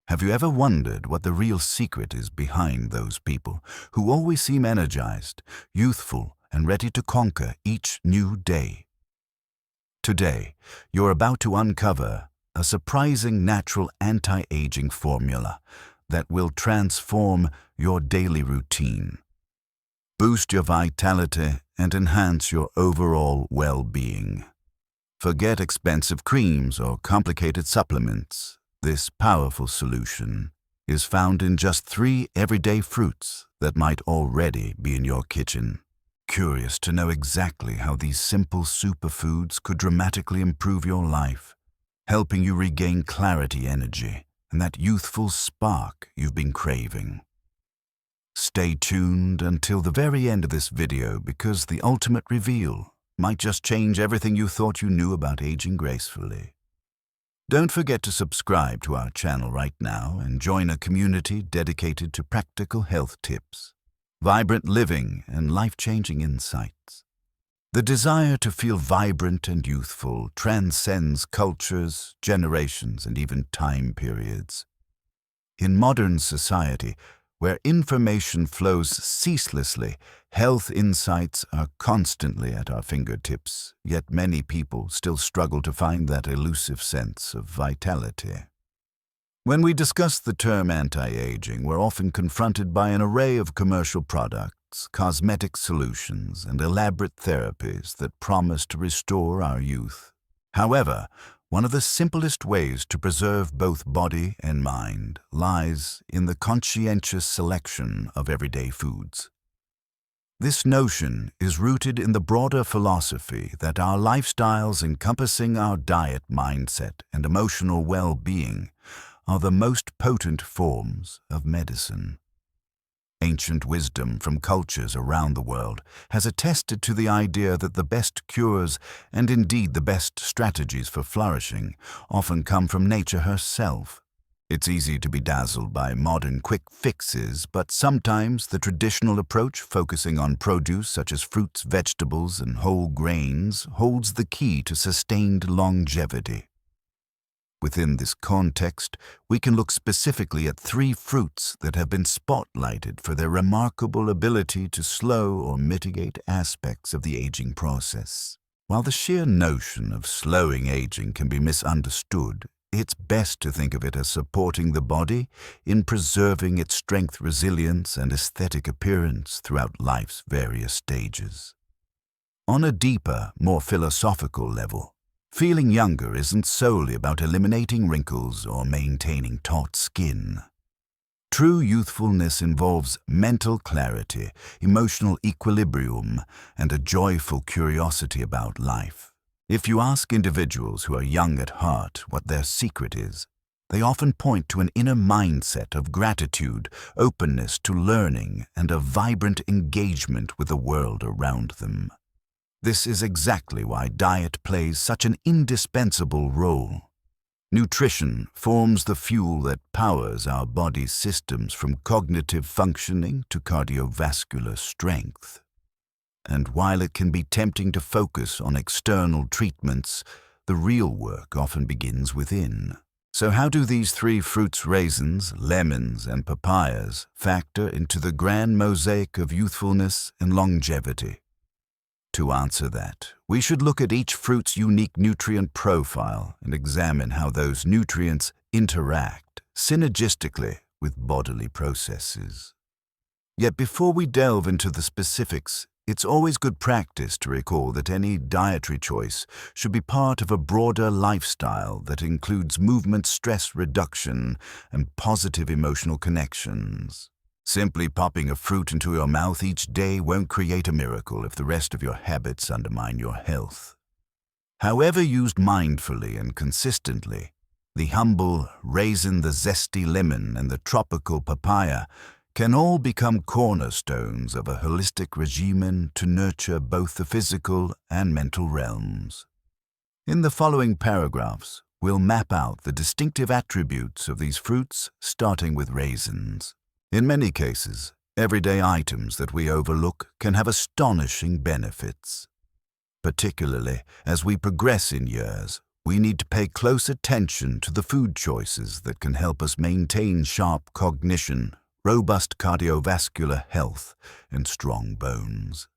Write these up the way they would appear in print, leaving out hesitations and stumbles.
Have you ever wondered what the real secret is behind those people who always seem energized, youthful, and ready to conquer each new day? Today, you're about to uncover a surprising natural anti-aging formula that will transform your daily routine, boost your vitality, and enhance your overall well-being. Forget expensive creams or complicated supplements. This powerful solution is found in just 3 everyday fruits that might already be in your kitchen. Curious to know exactly how these simple superfoods could dramatically improve your life, helping you regain clarity, energy, and that youthful spark you've been craving. Stay tuned until the very end of this video because the ultimate reveal might just change everything you thought you knew about aging gracefully. Don't forget to subscribe to our channel right now and join a community dedicated to practical health tips, vibrant living, and life-changing insights. The desire to feel vibrant and youthful transcends cultures, generations, and even time periods. In modern society, where information flows ceaselessly, health insights are constantly at our fingertips, yet many people still struggle to find that elusive sense of vitality. When we discuss the term anti-aging, we're often confronted by an array of commercial products, cosmetic solutions, and elaborate therapies that promise to restore our youth. However, one of the simplest ways to preserve both body and mind lies in the conscientious selection of everyday foods. This notion is rooted in the broader philosophy that our lifestyles encompassing our diet, mindset, and emotional well-being are the most potent forms of medicine. Ancient wisdom from cultures around the world has attested to the idea that the best cures, and indeed the best strategies for flourishing, often come from nature herself. It's easy to be dazzled by modern quick fixes, but sometimes the traditional approach, focusing on produce such as fruits, vegetables, and whole grains, holds the key to sustained longevity. Within this context, we can look specifically at 3 fruits that have been spotlighted for their remarkable ability to slow or mitigate aspects of the aging process. While the sheer notion of slowing aging can be misunderstood, it's best to think of it as supporting the body in preserving its strength, resilience, and aesthetic appearance throughout life's various stages. On a deeper, more philosophical level, feeling younger isn't solely about eliminating wrinkles or maintaining taut skin. True youthfulness involves mental clarity, emotional equilibrium, and a joyful curiosity about life. If you ask individuals who are young at heart what their secret is, they often point to an inner mindset of gratitude, openness to learning, and a vibrant engagement with the world around them. This is exactly why diet plays such an indispensable role. Nutrition forms the fuel that powers our body's systems from cognitive functioning to cardiovascular strength. And while it can be tempting to focus on external treatments, the real work often begins within. So how do these 3 fruits, raisins, lemons, and papayas, factor into the grand mosaic of youthfulness and longevity? To answer that, we should look at each fruit's unique nutrient profile and examine how those nutrients interact synergistically with bodily processes. Yet before we delve into the specifics, it's always good practice to recall that any dietary choice should be part of a broader lifestyle that includes movement, stress reduction, and positive emotional connections. Simply popping a fruit into your mouth each day won't create a miracle if the rest of your habits undermine your health. However used mindfully and consistently, the humble raisin, the zesty lemon, and the tropical papaya can all become cornerstones of a holistic regimen to nurture both the physical and mental realms. In the following paragraphs, we'll map out the distinctive attributes of these fruits, starting with raisins. In many cases, everyday items that we overlook can have astonishing benefits. Particularly as we progress in years, We need to pay close attention to the food choices that can help us maintain sharp cognition, robust cardiovascular health, and strong bones.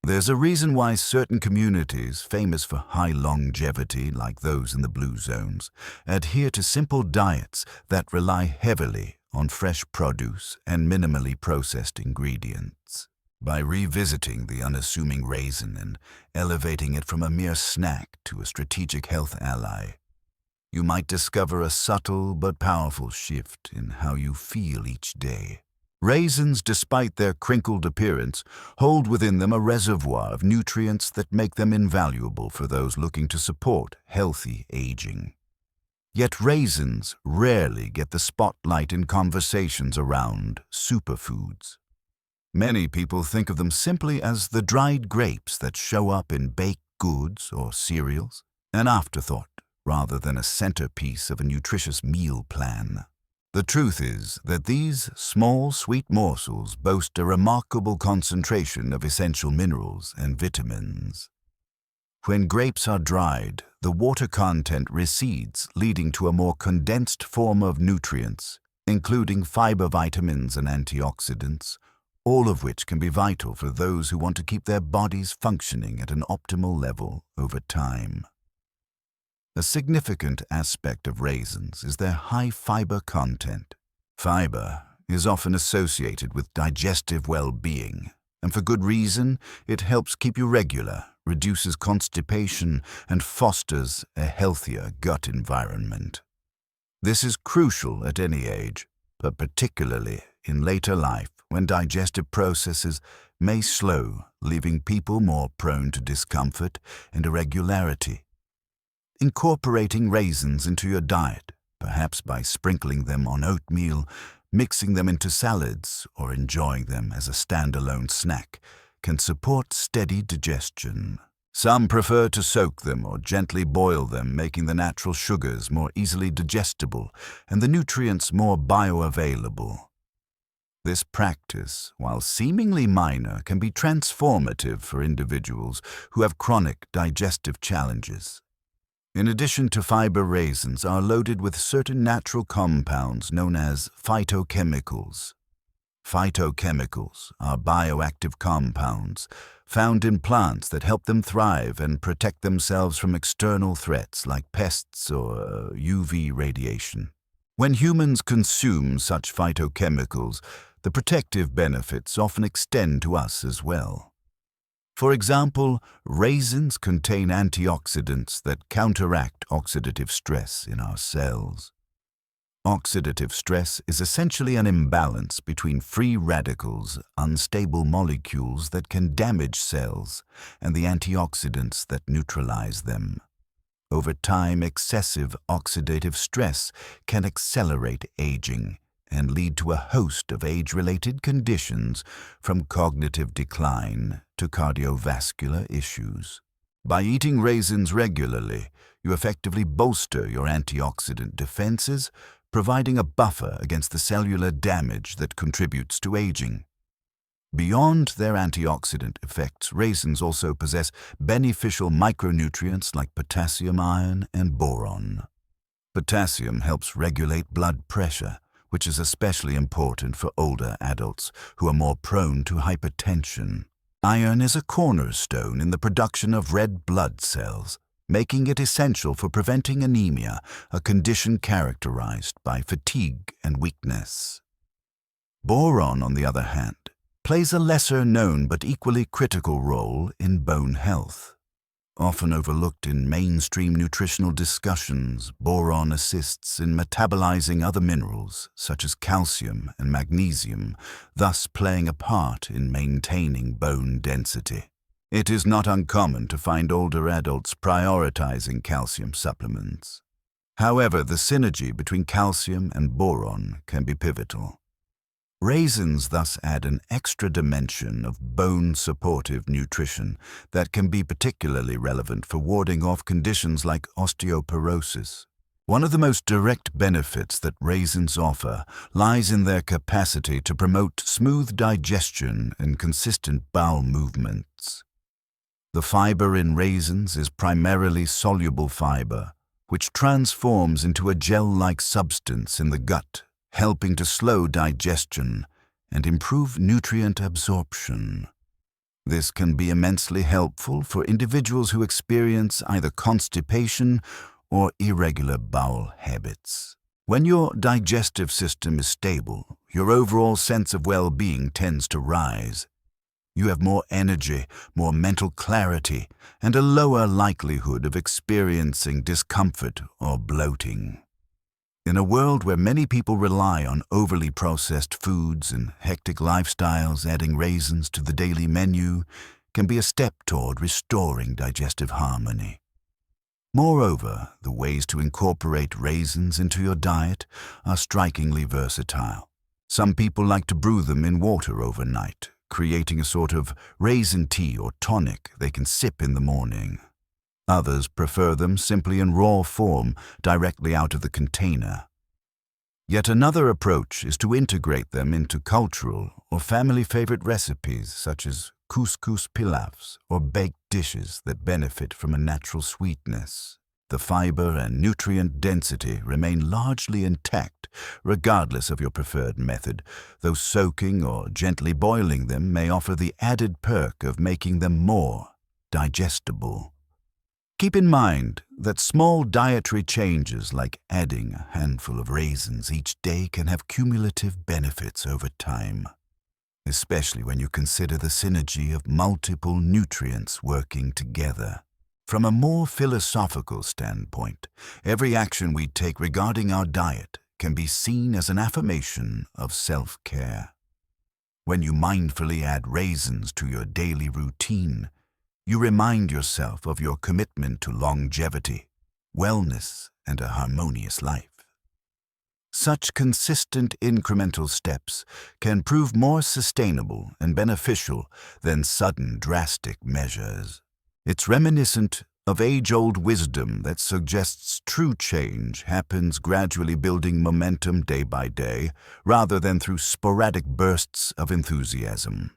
There's a reason why certain communities, famous for high longevity like those in the blue zones, adhere to simple diets that rely heavily on fresh produce and minimally processed ingredients. By revisiting the unassuming raisin and elevating it from a mere snack to a strategic health ally, you might discover a subtle but powerful shift in how you feel each day. Raisins, despite their crinkled appearance, hold within them a reservoir of nutrients that make them invaluable for those looking to support healthy aging. Yet raisins rarely get the spotlight in conversations around superfoods. Many people think of them simply as the dried grapes that show up in baked goods or cereals, an afterthought rather than a centerpiece of a nutritious meal plan. The truth is that these small, sweet morsels boast a remarkable concentration of essential minerals and vitamins. When grapes are dried, the water content recedes, leading to a more condensed form of nutrients, including fiber vitamins and antioxidants, all of which can be vital for those who want to keep their bodies functioning at an optimal level over time. A significant aspect of raisins is their high fiber content. Fiber is often associated with digestive well-being, and for good reason. It helps keep you regular, reduces constipation, and fosters a healthier gut environment. This is crucial at any age, but particularly in later life when digestive processes may slow, leaving people more prone to discomfort and irregularity. Incorporating raisins into your diet, perhaps by sprinkling them on oatmeal, mixing them into salads, or enjoying them as a standalone snack, can support steady digestion. Some prefer to soak them or gently boil them, making the natural sugars more easily digestible and the nutrients more bioavailable. This practice, while seemingly minor, can be transformative for individuals who have chronic digestive challenges. In addition to fiber, raisins are loaded with certain natural compounds known as phytochemicals. Phytochemicals are bioactive compounds found in plants that help them thrive and protect themselves from external threats like pests or UV radiation. When humans consume such phytochemicals, the protective benefits often extend to us as well. For example, raisins contain antioxidants that counteract oxidative stress in our cells. Oxidative stress is essentially an imbalance between free radicals, unstable molecules that can damage cells, and the antioxidants that neutralize them. Over time, excessive oxidative stress can accelerate aging and lead to a host of age-related conditions, from cognitive decline to cardiovascular issues. By eating raisins regularly, you effectively bolster your antioxidant defenses, providing a buffer against the cellular damage that contributes to aging. Beyond their antioxidant effects, raisins also possess beneficial micronutrients like potassium, iron, and boron. Potassium helps regulate blood pressure, which is especially important for older adults who are more prone to hypertension. Iron is a cornerstone in the production of red blood cells, making it essential for preventing anemia, a condition characterized by fatigue and weakness. Boron, on the other hand, plays a lesser-known but equally critical role in bone health. Often overlooked in mainstream nutritional discussions, boron assists in metabolizing other minerals, such as calcium and magnesium, thus playing a part in maintaining bone density. It is not uncommon to find older adults prioritizing calcium supplements. However, the synergy between calcium and boron can be pivotal. Raisins thus add an extra dimension of bone-supportive nutrition that can be particularly relevant for warding off conditions like osteoporosis. One of the most direct benefits that raisins offer lies in their capacity to promote smooth digestion and consistent bowel movements. The fiber in raisins is primarily soluble fiber, which transforms into a gel-like substance in the gut, helping to slow digestion and improve nutrient absorption. This can be immensely helpful for individuals who experience either constipation or irregular bowel habits. When your digestive system is stable, your overall sense of well-being tends to rise. You have more energy, more mental clarity, and a lower likelihood of experiencing discomfort or bloating. In a world where many people rely on overly processed foods and hectic lifestyles, adding raisins to the daily menu can be a step toward restoring digestive harmony. Moreover, the ways to incorporate raisins into your diet are strikingly versatile. Some people like to brew them in water overnight, creating a sort of raisin tea or tonic they can sip in the morning. Others prefer them simply in raw form, directly out of the container. Yet another approach is to integrate them into cultural or family-favorite recipes such as couscous pilafs or baked dishes that benefit from a natural sweetness. The fiber and nutrient density remain largely intact, regardless of your preferred method, though soaking or gently boiling them may offer the added perk of making them more digestible. Keep in mind that small dietary changes like adding a handful of raisins each day can have cumulative benefits over time, especially when you consider the synergy of multiple nutrients working together. From a more philosophical standpoint, every action we take regarding our diet can be seen as an affirmation of self-care. When you mindfully add raisins to your daily routine, you remind yourself of your commitment to longevity, wellness, and a harmonious life. Such consistent incremental steps can prove more sustainable and beneficial than sudden drastic measures. It's reminiscent of age-old wisdom that suggests true change happens gradually, building momentum day by day, rather than through sporadic bursts of enthusiasm.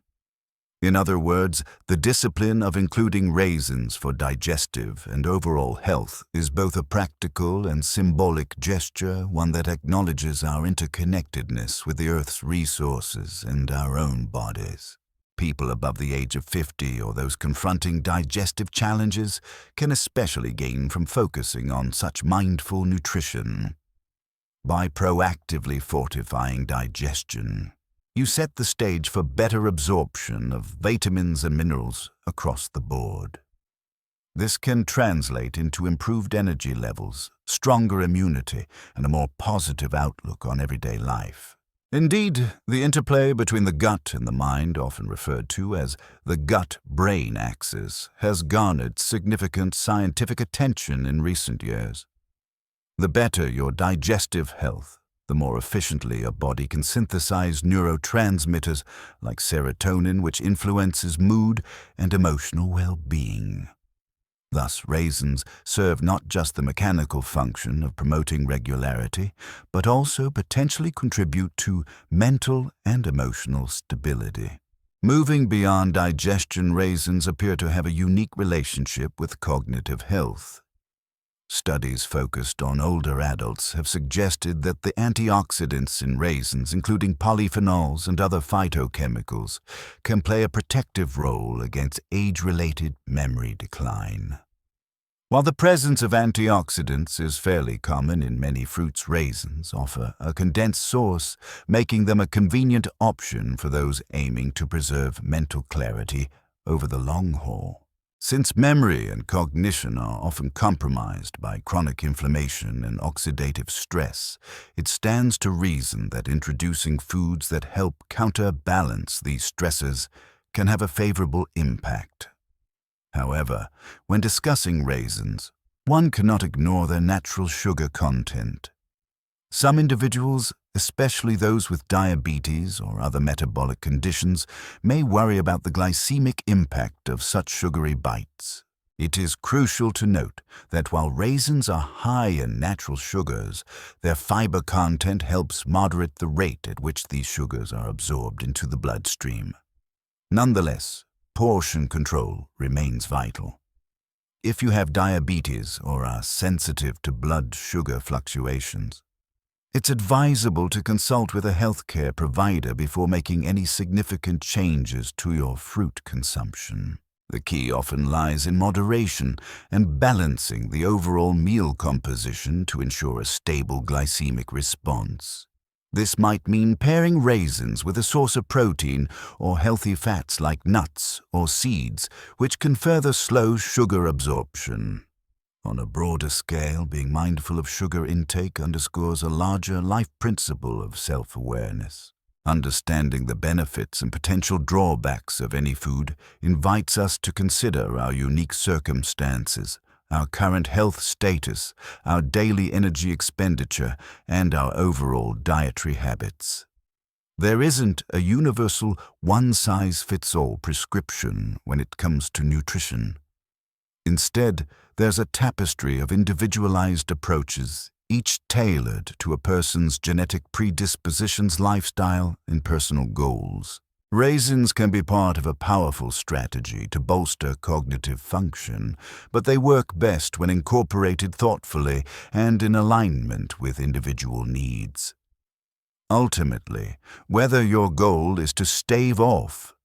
In other words, the discipline of including raisins for digestive and overall health is both a practical and symbolic gesture, one that acknowledges our interconnectedness with the Earth's resources and our own bodies. People above the age of 50 or those confronting digestive challenges can especially gain from focusing on such mindful nutrition. By proactively fortifying digestion, you set the stage for better absorption of vitamins and minerals across the board. This can translate into improved energy levels, stronger immunity, and a more positive outlook on everyday life. Indeed, the interplay between the gut and the mind, often referred to as the gut-brain axis, has garnered significant scientific attention in recent years. The better your digestive health, the more efficiently a body can synthesize neurotransmitters like serotonin, which influences mood and emotional well-being. Thus, raisins serve not just the mechanical function of promoting regularity, but also potentially contribute to mental and emotional stability. Moving beyond digestion, raisins appear to have a unique relationship with cognitive health. Studies focused on older adults have suggested that the antioxidants in raisins, including polyphenols and other phytochemicals, can play a protective role against age-related memory decline. While the presence of antioxidants is fairly common in many fruits, raisins offer a condensed source, making them a convenient option for those aiming to preserve mental clarity over the long haul. Since memory and cognition are often compromised by chronic inflammation and oxidative stress, it stands to reason that introducing foods that help counterbalance these stresses can have a favorable impact. However, when discussing raisins, one cannot ignore their natural sugar content. Some individuals, especially those with diabetes or other metabolic conditions, may worry about the glycemic impact of such sugary bites. It is crucial to note that while raisins are high in natural sugars, their fiber content helps moderate the rate at which these sugars are absorbed into the bloodstream. Nonetheless, portion control remains vital. If you have diabetes or are sensitive to blood sugar fluctuations, it's advisable to consult with a healthcare provider before making any significant changes to your fruit consumption. The key often lies in moderation and balancing the overall meal composition to ensure a stable glycemic response. This might mean pairing raisins with a source of protein or healthy fats like nuts or seeds, which can further slow sugar absorption. On a broader scale, being mindful of sugar intake underscores a larger life principle of self-awareness. Understanding the benefits and potential drawbacks of any food invites us to consider our unique circumstances, our current health status, our daily energy expenditure, and our overall dietary habits. There isn't a universal one-size-fits-all prescription when it comes to nutrition. Instead, there's a tapestry of individualized approaches, each tailored to a person's genetic predispositions, lifestyle, and personal goals. Raisins can be part of a powerful strategy to bolster cognitive function, but they work best when incorporated thoughtfully and in alignment with individual needs. Ultimately, whether your goal is to stave off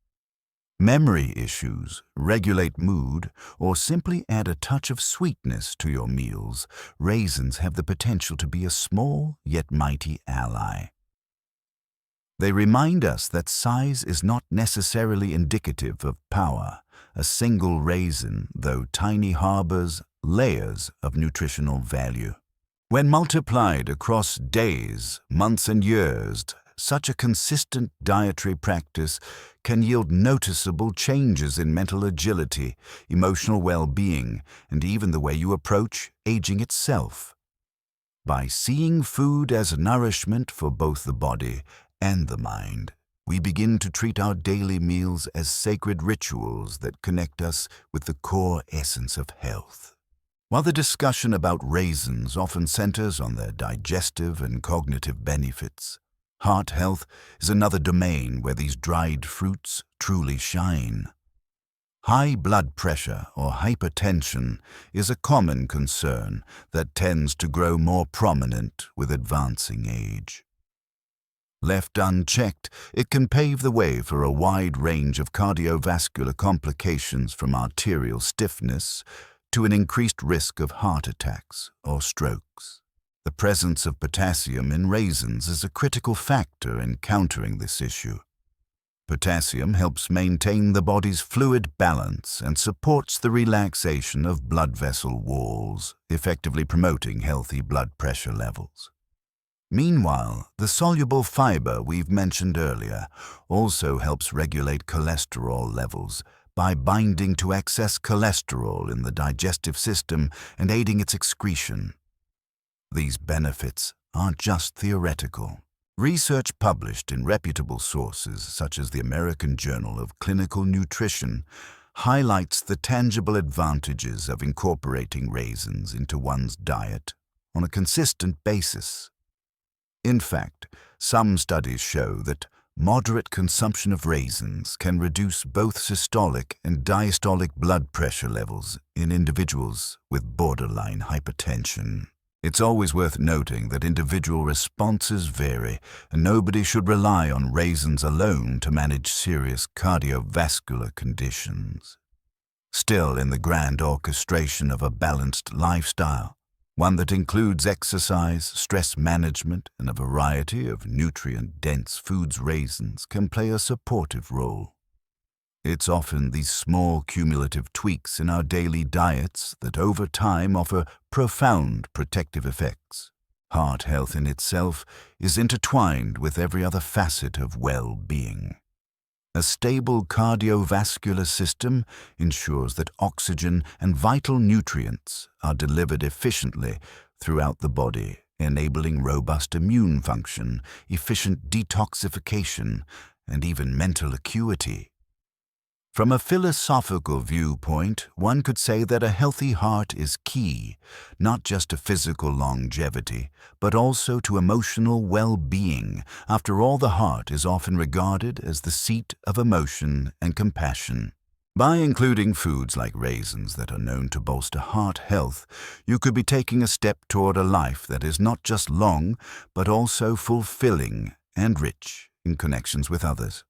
memory issues, regulate mood, or simply add a touch of sweetness to your meals, raisins have the potential to be a small yet mighty ally. They remind us that size is not necessarily indicative of power. A single raisin, though tiny, harbors layers of nutritional value. When multiplied across days, months, and years, such a consistent dietary practice can yield noticeable changes in mental agility, emotional well-being, and even the way you approach aging itself. By seeing food as nourishment for both the body and the mind, we begin to treat our daily meals as sacred rituals that connect us with the core essence of health. While the discussion about raisins often centers on their digestive and cognitive benefits, heart health is another domain where these dried fruits truly shine. High blood pressure or hypertension is a common concern that tends to grow more prominent with advancing age. Left unchecked, it can pave the way for a wide range of cardiovascular complications, from arterial stiffness to an increased risk of heart attacks or strokes. The presence of potassium in raisins is a critical factor in countering this issue. Potassium helps maintain the body's fluid balance and supports the relaxation of blood vessel walls, effectively promoting healthy blood pressure levels. Meanwhile, the soluble fiber we've mentioned earlier also helps regulate cholesterol levels by binding to excess cholesterol in the digestive system and aiding its excretion. These benefits aren't just theoretical. Research published in reputable sources such as the American Journal of Clinical Nutrition highlights the tangible advantages of incorporating raisins into one's diet on a consistent basis. In fact, some studies show that moderate consumption of raisins can reduce both systolic and diastolic blood pressure levels in individuals with borderline hypertension. It's always worth noting that individual responses vary, and nobody should rely on raisins alone to manage serious cardiovascular conditions. Still, in the grand orchestration of a balanced lifestyle, one that includes exercise, stress management, and a variety of nutrient-dense foods, raisins can play a supportive role. It's often these small cumulative tweaks in our daily diets that over time offer profound protective effects. Heart health in itself is intertwined with every other facet of well-being. A stable cardiovascular system ensures that oxygen and vital nutrients are delivered efficiently throughout the body, enabling robust immune function, efficient detoxification, and even mental acuity. From a philosophical viewpoint, one could say that a healthy heart is key, not just to physical longevity, but also to emotional well-being. After all, the heart is often regarded as the seat of emotion and compassion. By including foods like raisins that are known to bolster heart health, you could be taking a step toward a life that is not just long, but also fulfilling and rich in connections with others.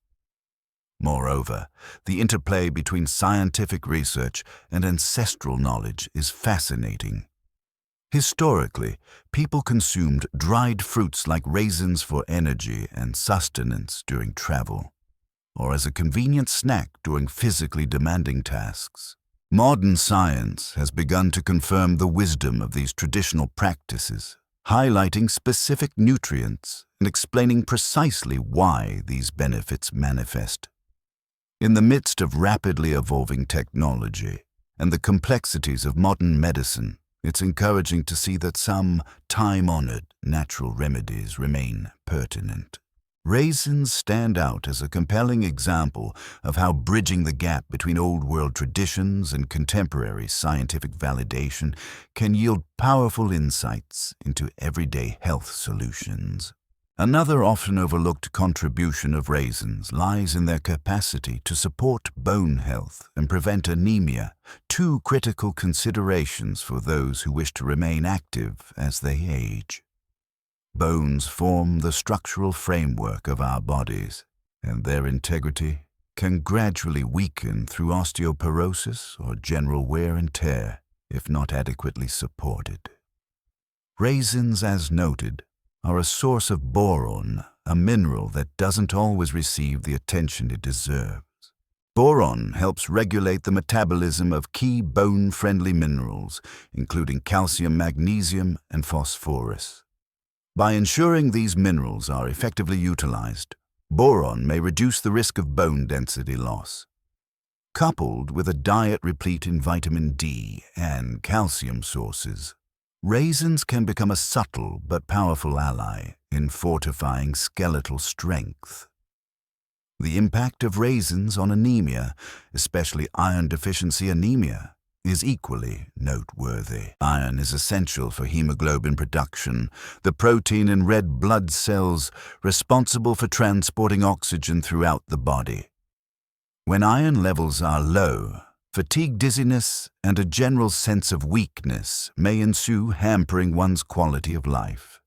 Moreover, the interplay between scientific research and ancestral knowledge is fascinating. Historically, people consumed dried fruits like raisins for energy and sustenance during travel, or as a convenient snack during physically demanding tasks. Modern science has begun to confirm the wisdom of these traditional practices, highlighting specific nutrients and explaining precisely why these benefits manifest. In the midst of rapidly evolving technology and the complexities of modern medicine, it's encouraging to see that some time-honored natural remedies remain pertinent. Raisins stand out as a compelling example of how bridging the gap between old-world traditions and contemporary scientific validation can yield powerful insights into everyday health solutions. Another often overlooked contribution of raisins lies in their capacity to support bone health and prevent anemia, two critical considerations for those who wish to remain active as they age. Bones form the structural framework of our bodies, and their integrity can gradually weaken through osteoporosis or general wear and tear if not adequately supported. Raisins, as noted, are a source of boron, a mineral that doesn't always receive the attention it deserves. Boron helps regulate the metabolism of key bone-friendly minerals, including calcium, magnesium, and phosphorus. By ensuring these minerals are effectively utilized, boron may reduce the risk of bone density loss. Coupled with a diet replete in vitamin D and calcium sources, raisins can become a subtle but powerful ally in fortifying skeletal strength. The impact of raisins on anemia, especially iron deficiency anemia, is equally noteworthy. Iron is essential for hemoglobin production, the protein in red blood cells responsible for transporting oxygen throughout the body. When iron levels are low, fatigue, dizziness, and a general sense of weakness may ensue, hampering one's quality of life.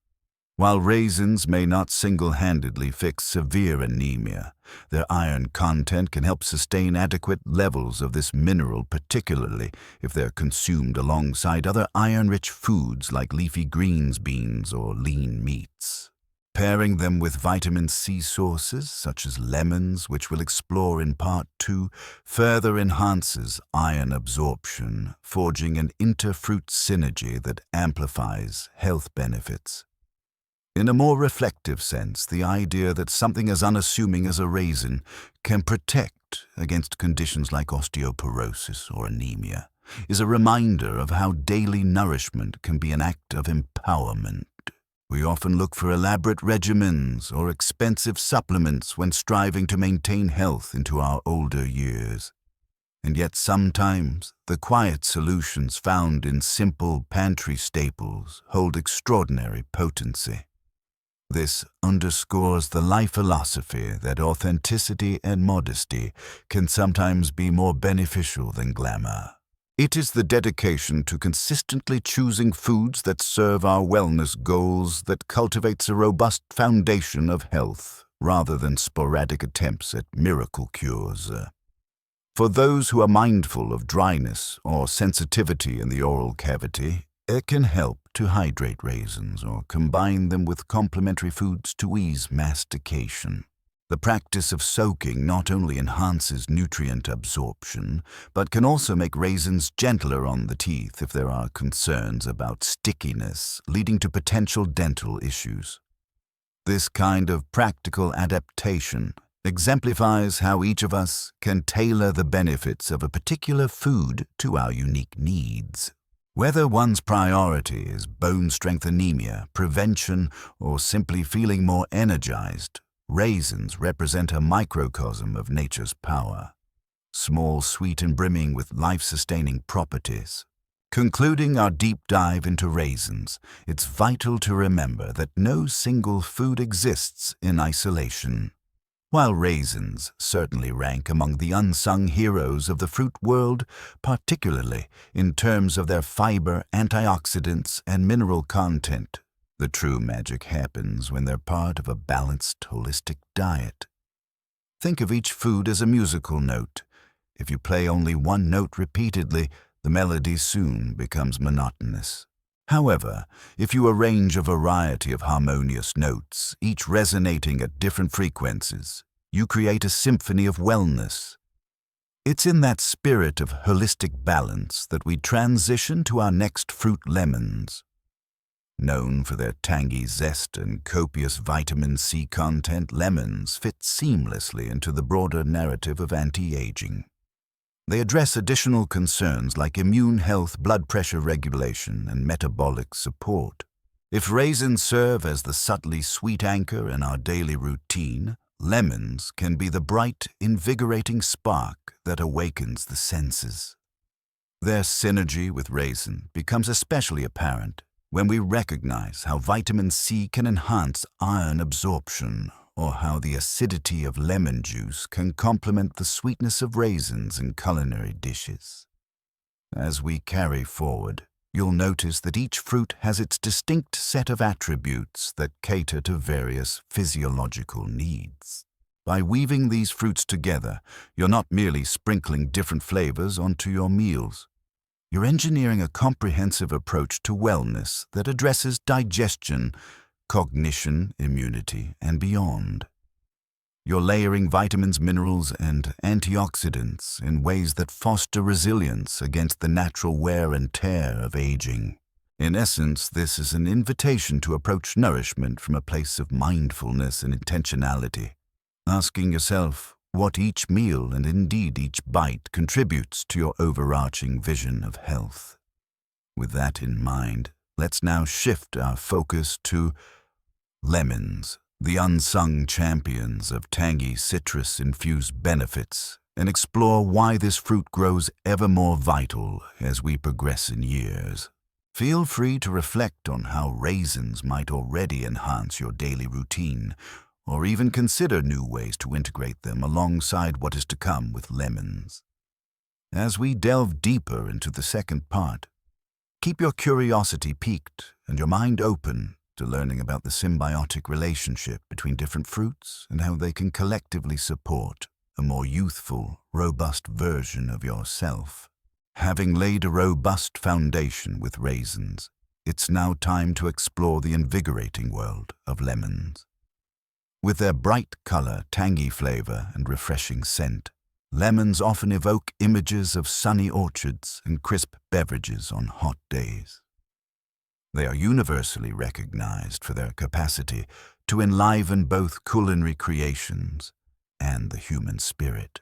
While raisins may not single-handedly fix severe anemia, their iron content can help sustain adequate levels of this mineral, particularly if they're consumed alongside other iron-rich foods like leafy greens, beans, or lean meats. Pairing them with vitamin C sources, such as lemons, which we'll explore in Part 2, further enhances iron absorption, forging an inter-fruit synergy that amplifies health benefits. In a more reflective sense, the idea that something as unassuming as a raisin can protect against conditions like osteoporosis or anemia is a reminder of how daily nourishment can be an act of empowerment. We often look for elaborate regimens or expensive supplements when striving to maintain health into our older years. And yet sometimes the quiet solutions found in simple pantry staples hold extraordinary potency. This underscores the life philosophy that authenticity and modesty can sometimes be more beneficial than glamour. It is the dedication to consistently choosing foods that serve our wellness goals that cultivates a robust foundation of health, rather than sporadic attempts at miracle cures. For those who are mindful of dryness or sensitivity in the oral cavity, it can help to hydrate raisins or combine them with complementary foods to ease mastication. The practice of soaking not only enhances nutrient absorption, but can also make raisins gentler on the teeth if there are concerns about stickiness, leading to potential dental issues. This kind of practical adaptation exemplifies how each of us can tailor the benefits of a particular food to our unique needs. Whether one's priority is bone strength anemia, prevention, or simply feeling more energized, raisins represent a microcosm of nature's power. Small, sweet, and brimming with life-sustaining properties. Concluding our deep dive into raisins, it's vital to remember that no single food exists in isolation. While raisins certainly rank among the unsung heroes of the fruit world, particularly in terms of their fiber, antioxidants, and mineral content, the true magic happens when they're part of a balanced, holistic diet. Think of each food as a musical note. If you play only one note repeatedly, the melody soon becomes monotonous. However, if you arrange a variety of harmonious notes, each resonating at different frequencies, you create a symphony of wellness. It's in that spirit of holistic balance that we transition to our next fruit, lemons. Known for their tangy zest and copious vitamin C content, lemons fit seamlessly into the broader narrative of anti-aging. They address additional concerns like immune health, blood pressure regulation, and metabolic support. If raisins serve as the subtly sweet anchor in our daily routine, lemons can be the bright, invigorating spark that awakens the senses. Their synergy with raisin becomes especially apparent when we recognize how vitamin C can enhance iron absorption, or how the acidity of lemon juice can complement the sweetness of raisins in culinary dishes. As we carry forward, you'll notice that each fruit has its distinct set of attributes that cater to various physiological needs. By weaving these fruits together, you're not merely sprinkling different flavors onto your meals. You're engineering a comprehensive approach to wellness that addresses digestion, cognition, immunity, and beyond. You're layering vitamins, minerals, and antioxidants in ways that foster resilience against the natural wear and tear of aging. In essence, this is an invitation to approach nourishment from a place of mindfulness and intentionality, asking yourself what each meal and indeed each bite contributes to your overarching vision of health. With that in mind, let's now shift our focus to lemons, the unsung champions of tangy citrus-infused benefits, and explore why this fruit grows ever more vital as we progress in years. Feel free to reflect on how raisins might already enhance your daily routine, or even consider new ways to integrate them alongside what is to come with lemons. As we delve deeper into the second part, keep your curiosity piqued and your mind open to learning about the symbiotic relationship between different fruits and how they can collectively support a more youthful, robust version of yourself. Having laid a robust foundation with raisins, it's now time to explore the invigorating world of lemons. With their bright color, tangy flavor, and refreshing scent, lemons often evoke images of sunny orchards and crisp beverages on hot days. They are universally recognized for their capacity to enliven both culinary creations and the human spirit.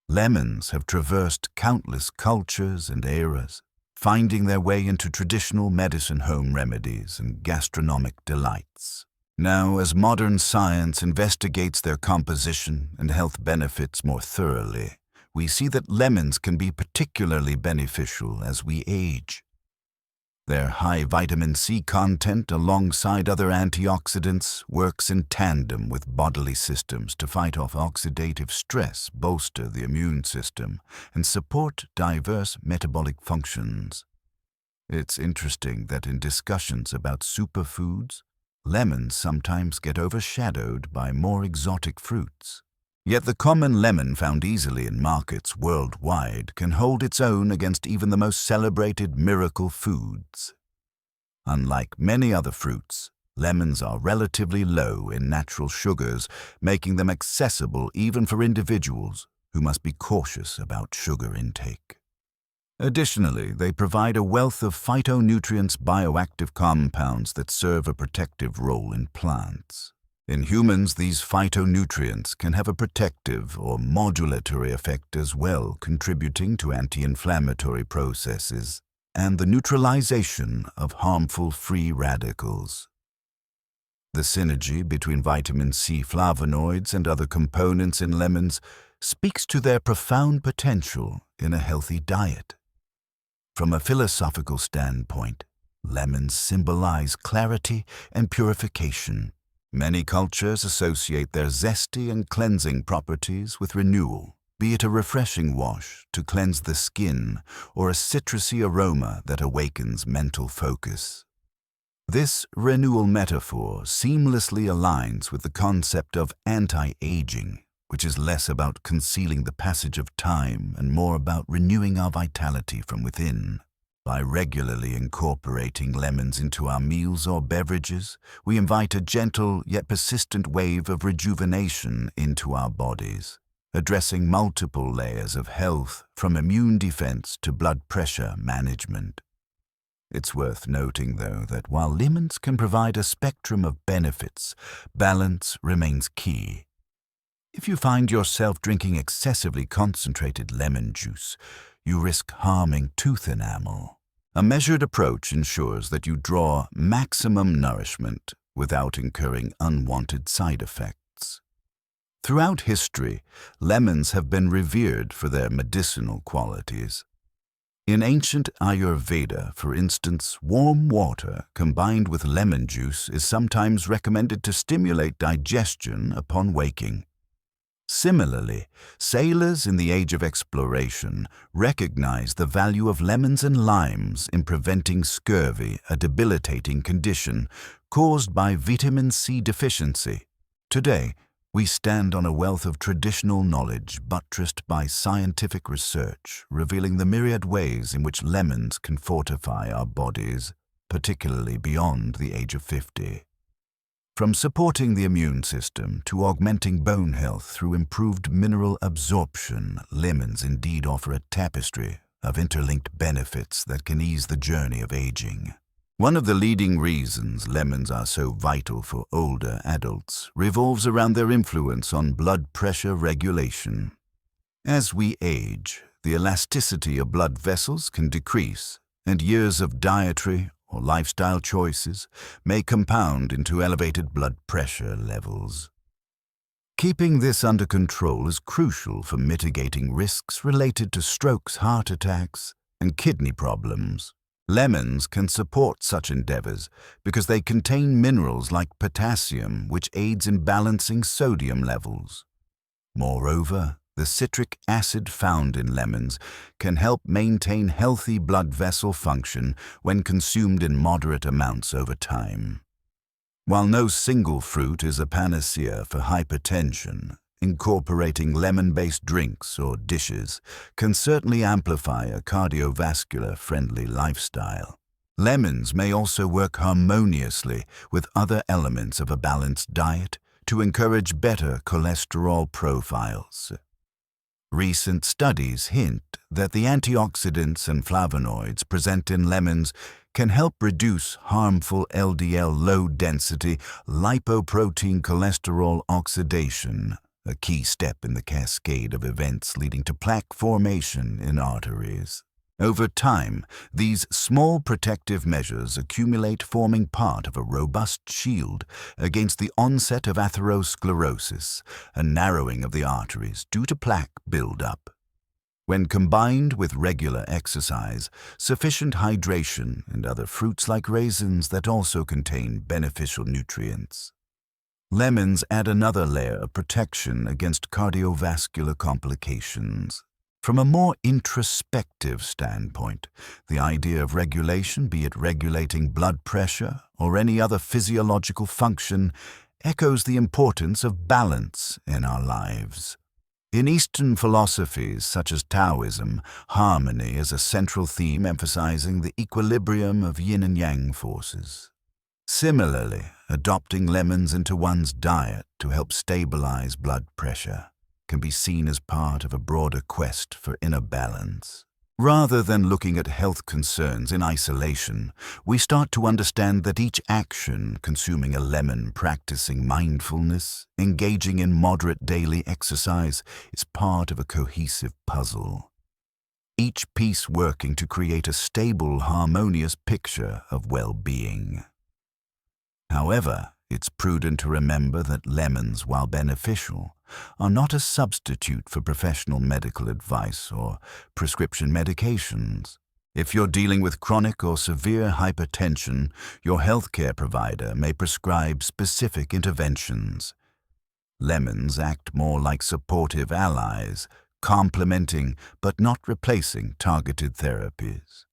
Lemons have traversed countless cultures and eras, finding their way into traditional medicine home remedies and gastronomic delights. Now, as modern science investigates their composition and health benefits more thoroughly, we see that lemons can be particularly beneficial as we age. Their high vitamin C content, alongside other antioxidants, works in tandem with bodily systems to fight off oxidative stress, bolster the immune system, and support diverse metabolic functions. It's interesting that in discussions about superfoods, lemons sometimes get overshadowed by more exotic fruits. Yet the common lemon found easily in markets worldwide can hold its own against even the most celebrated miracle foods. Unlike many other fruits, lemons are relatively low in natural sugars, making them accessible even for individuals who must be cautious about sugar intake. Additionally, they provide a wealth of phytonutrients, bioactive compounds that serve a protective role in plants. In humans, these phytonutrients can have a protective or modulatory effect as well, contributing to anti-inflammatory processes and the neutralization of harmful free radicals. The synergy between vitamin C flavonoids and other components in lemons speaks to their profound potential in a healthy diet. From a philosophical standpoint, lemons symbolize clarity and purification, Many cultures associate their zesty and cleansing properties with renewal, be it a refreshing wash to cleanse the skin or a citrusy aroma that awakens mental focus. This renewal metaphor seamlessly aligns with the concept of anti-aging, which is less about concealing the passage of time and more about renewing our vitality from within. By regularly incorporating lemons into our meals or beverages, we invite a gentle yet persistent wave of rejuvenation into our bodies, addressing multiple layers of health from immune defense to blood pressure management. It's worth noting, though, that while lemons can provide a spectrum of benefits, balance remains key. If you find yourself drinking excessively concentrated lemon juice, you risk harming tooth enamel. A measured approach ensures that you draw maximum nourishment without incurring unwanted side effects. Throughout history, lemons have been revered for their medicinal qualities. In ancient Ayurveda, for instance, warm water combined with lemon juice is sometimes recommended to stimulate digestion upon waking. Similarly, sailors in the age of exploration recognized the value of lemons and limes in preventing scurvy, a debilitating condition caused by vitamin C deficiency. Today, we stand on a wealth of traditional knowledge buttressed by scientific research, revealing the myriad ways in which lemons can fortify our bodies, particularly beyond the age of 50. From supporting the immune system to augmenting bone health through improved mineral absorption, lemons indeed offer a tapestry of interlinked benefits that can ease the journey of aging. One of the leading reasons lemons are so vital for older adults revolves around their influence on blood pressure regulation. As we age, the elasticity of blood vessels can decrease, and years of dietary or lifestyle choices may compound into elevated blood pressure levels. Keeping this under control is crucial for mitigating risks related to strokes, heart attacks, and kidney problems. Lemons can support such endeavors because they contain minerals like potassium, which aids in balancing sodium levels. Moreover, the citric acid found in lemons can help maintain healthy blood vessel function when consumed in moderate amounts over time. While no single fruit is a panacea for hypertension, incorporating lemon-based drinks or dishes can certainly amplify a cardiovascular-friendly lifestyle. Lemons may also work harmoniously with other elements of a balanced diet to encourage better cholesterol profiles. Recent studies hint that the antioxidants and flavonoids present in lemons can help reduce harmful LDL low-density lipoprotein cholesterol oxidation, a key step in the cascade of events leading to plaque formation in arteries. Over time, these small protective measures accumulate, forming part of a robust shield against the onset of atherosclerosis, a narrowing of the arteries due to plaque buildup. When combined with regular exercise, sufficient hydration, and other fruits like raisins that also contain beneficial nutrients, lemons add another layer of protection against cardiovascular complications. From a more introspective standpoint, the idea of regulation, be it regulating blood pressure or any other physiological function, echoes the importance of balance in our lives. In Eastern philosophies such as Taoism, harmony is a central theme emphasizing the equilibrium of yin and yang forces. Similarly, adopting lemons into one's diet to help stabilize blood pressure can be seen as part of a broader quest for inner balance. Rather than looking at health concerns in isolation, we start to understand that each action, consuming a lemon, practicing mindfulness, engaging in moderate daily exercise, is part of a cohesive puzzle. Each piece working to create a stable, harmonious picture of well-being. However, it's prudent to remember that lemons, while beneficial, are not a substitute for professional medical advice or prescription medications. If you're dealing with chronic or severe hypertension, your healthcare provider may prescribe specific interventions. Lemons act more like supportive allies, complementing but not replacing targeted therapies.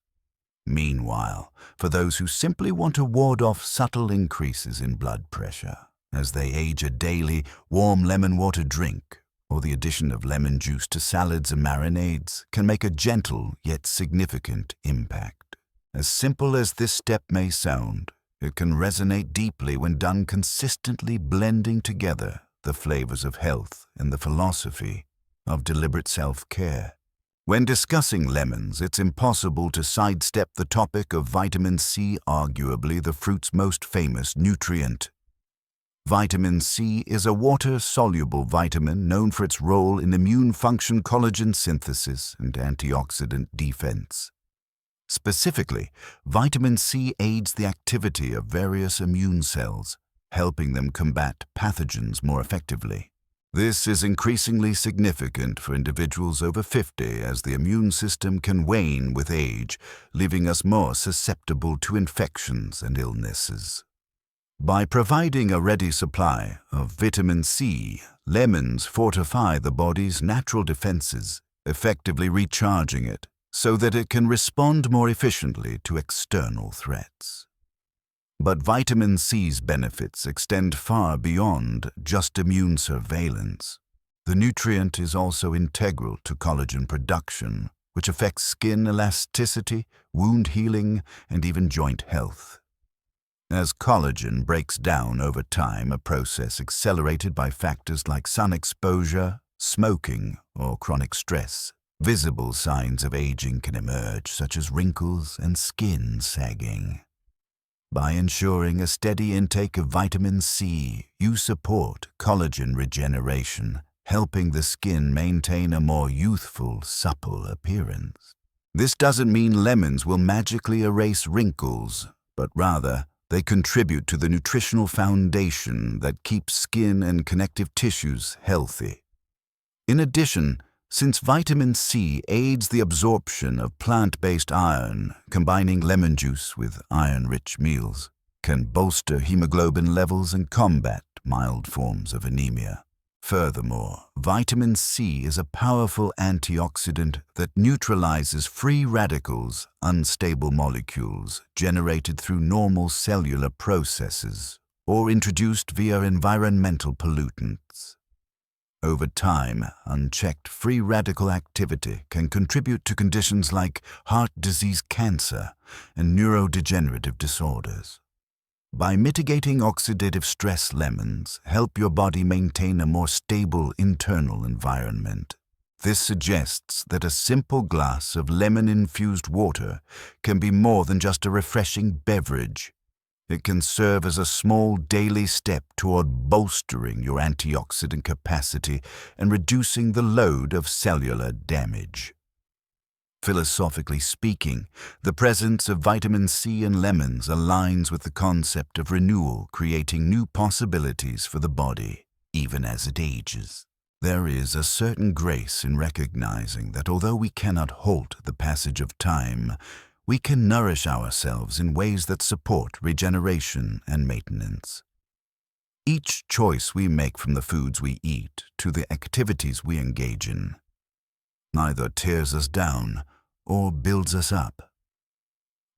Meanwhile, for those who simply want to ward off subtle increases in blood pressure, as they age, a daily warm lemon water drink or the addition of lemon juice to salads and marinades can make a gentle yet significant impact. As simple as this step may sound, it can resonate deeply when done consistently, blending together the flavors of health and the philosophy of deliberate self-care. When discussing lemons, it's impossible to sidestep the topic of vitamin C, arguably the fruit's most famous nutrient. Vitamin C is a water-soluble vitamin known for its role in immune function, collagen synthesis, and antioxidant defense. Specifically, vitamin C aids the activity of various immune cells, helping them combat pathogens more effectively. This is increasingly significant for individuals over 50 as the immune system can wane with age, leaving us more susceptible to infections and illnesses. By providing a ready supply of vitamin C, lemons fortify the body's natural defenses, effectively recharging it so that it can respond more efficiently to external threats. But vitamin C's benefits extend far beyond just immune surveillance. The nutrient is also integral to collagen production, which affects skin elasticity, wound healing, and even joint health. As collagen breaks down over time, a process accelerated by factors like sun exposure, smoking, or chronic stress, visible signs of aging can emerge, such as wrinkles and skin sagging. By ensuring a steady intake of vitamin C, you support collagen regeneration, helping the skin maintain a more youthful, supple appearance. This doesn't mean lemons will magically erase wrinkles, but rather, they contribute to the nutritional foundation that keeps skin and connective tissues healthy. In addition, since vitamin C aids the absorption of plant-based iron, combining lemon juice with iron-rich meals can bolster hemoglobin levels and combat mild forms of anemia. Furthermore, vitamin C is a powerful antioxidant that neutralizes free radicals, unstable molecules generated through normal cellular processes or introduced via environmental pollutants. Over time, unchecked free radical activity can contribute to conditions like heart disease, cancer, and neurodegenerative disorders. By mitigating oxidative stress, lemons help your body maintain a more stable internal environment. This suggests that a simple glass of lemon-infused water can be more than just a refreshing beverage. It can serve as a small daily step toward bolstering your antioxidant capacity and reducing the load of cellular damage. Philosophically speaking, the presence of vitamin C in lemons aligns with the concept of renewal, creating new possibilities for the body, even as it ages. There is a certain grace in recognizing that although we cannot halt the passage of time, we can nourish ourselves in ways that support regeneration and maintenance. Each choice we make, from the foods we eat to the activities we engage in, neither tears us down or builds us up.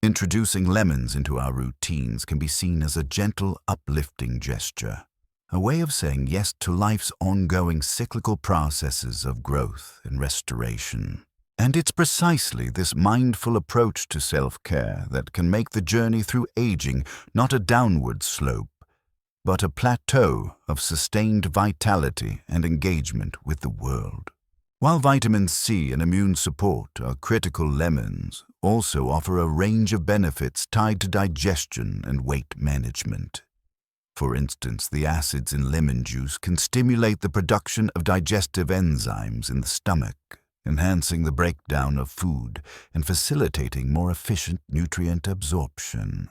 Introducing lemons into our routines can be seen as a gentle, uplifting gesture, a way of saying yes to life's ongoing cyclical processes of growth and restoration. And it's precisely this mindful approach to self-care that can make the journey through aging not a downward slope, but a plateau of sustained vitality and engagement with the world. While vitamin C and immune support are critical, lemons also offer a range of benefits tied to digestion and weight management. For instance, the acids in lemon juice can stimulate the production of digestive enzymes in the stomach, enhancing the breakdown of food and facilitating more efficient nutrient absorption.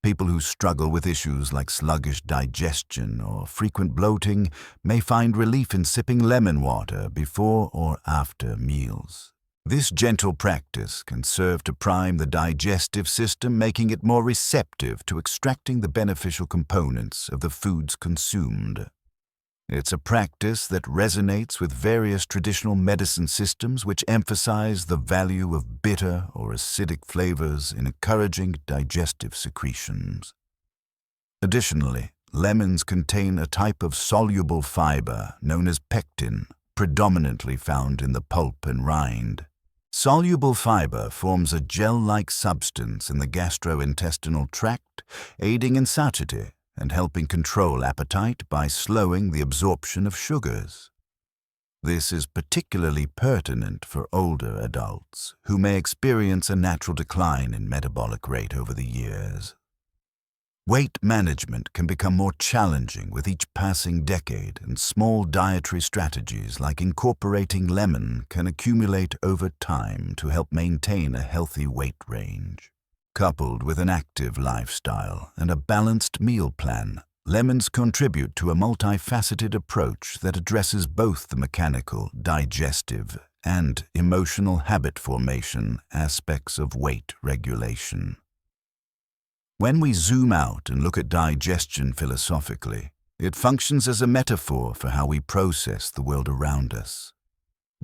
People who struggle with issues like sluggish digestion or frequent bloating may find relief in sipping lemon water before or after meals. This gentle practice can serve to prime the digestive system, making it more receptive to extracting the beneficial components of the foods consumed. It's a practice that resonates with various traditional medicine systems which emphasize the value of bitter or acidic flavors in encouraging digestive secretions. Additionally, lemons contain a type of soluble fiber known as pectin, predominantly found in the pulp and rind. Soluble fiber forms a gel-like substance in the gastrointestinal tract, aiding in satiety and helping control appetite by slowing the absorption of sugars. This is particularly pertinent for older adults who may experience a natural decline in metabolic rate over the years. Weight management can become more challenging with each passing decade, and small dietary strategies like incorporating lemon can accumulate over time to help maintain a healthy weight range. Coupled with an active lifestyle and a balanced meal plan, lemons contribute to a multifaceted approach that addresses both the mechanical, digestive, and emotional habit formation aspects of weight regulation. When we zoom out and look at digestion philosophically, it functions as a metaphor for how we process the world around us.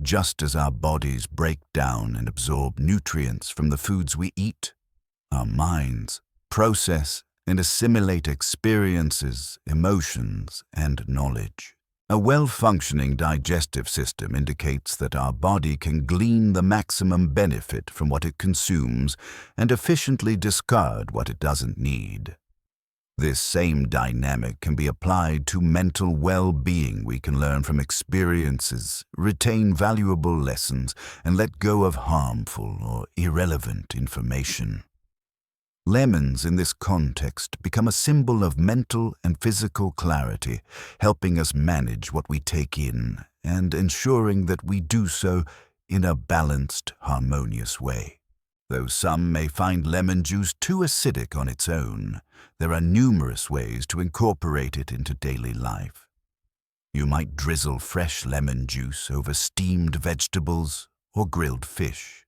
Just as our bodies break down and absorb nutrients from the foods we eat, our minds process and assimilate experiences, emotions, and knowledge. A well-functioning digestive system indicates that our body can glean the maximum benefit from what it consumes and efficiently discard what it doesn't need. This same dynamic can be applied to mental well-being. We can learn from experiences, retain valuable lessons, and let go of harmful or irrelevant information. Lemons in this context become a symbol of mental and physical clarity, helping us manage what we take in and ensuring that we do so in a balanced, harmonious way. Though some may find lemon juice too acidic on its own, there are numerous ways to incorporate it into daily life. You might drizzle fresh lemon juice over steamed vegetables or grilled fish.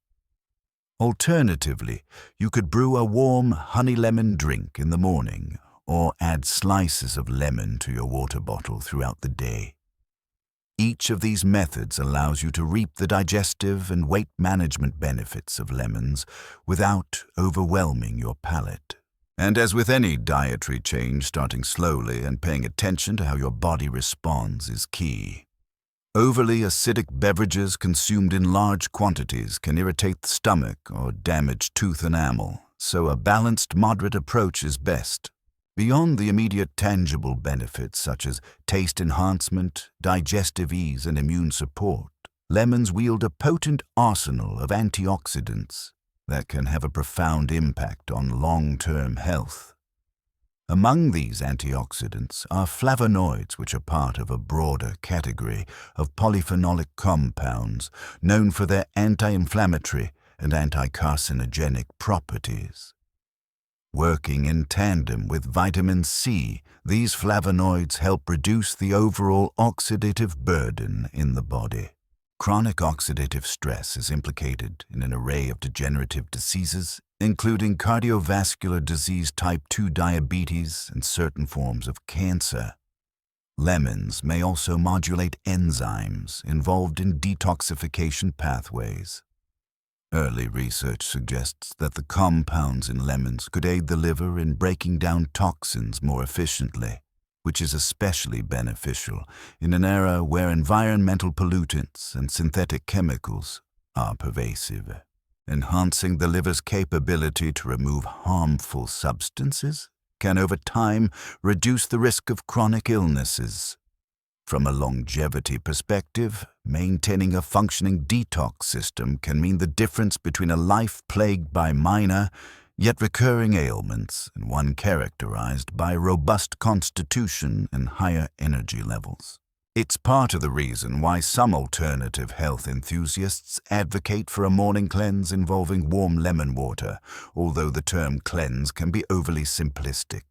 Alternatively, you could brew a warm honey lemon drink in the morning or add slices of lemon to your water bottle throughout the day. Each of these methods allows you to reap the digestive and weight management benefits of lemons without overwhelming your palate. And as with any dietary change, starting slowly and paying attention to how your body responds is key. Overly acidic beverages consumed in large quantities can irritate the stomach or damage tooth enamel, so a balanced, moderate approach is best. Beyond the immediate tangible benefits such as taste enhancement, digestive ease, and immune support, lemons wield a potent arsenal of antioxidants that can have a profound impact on long-term health. Among these antioxidants are flavonoids, which are part of a broader category of polyphenolic compounds known for their anti-inflammatory and anti-carcinogenic properties. Working in tandem with vitamin C, these flavonoids help reduce the overall oxidative burden in the body. Chronic oxidative stress is implicated in an array of degenerative diseases, including cardiovascular disease, type 2 diabetes, and certain forms of cancer. Lemons may also modulate enzymes involved in detoxification pathways. Early research suggests that the compounds in lemons could aid the liver in breaking down toxins more efficiently, which is especially beneficial in an era where environmental pollutants and synthetic chemicals are pervasive. Enhancing the liver's capability to remove harmful substances can over time reduce the risk of chronic illnesses. From a longevity perspective, maintaining a functioning detox system can mean the difference between a life plagued by minor yet recurring ailments and one characterized by a robust constitution and higher energy levels. It's part of the reason why some alternative health enthusiasts advocate for a morning cleanse involving warm lemon water, although the term cleanse can be overly simplistic.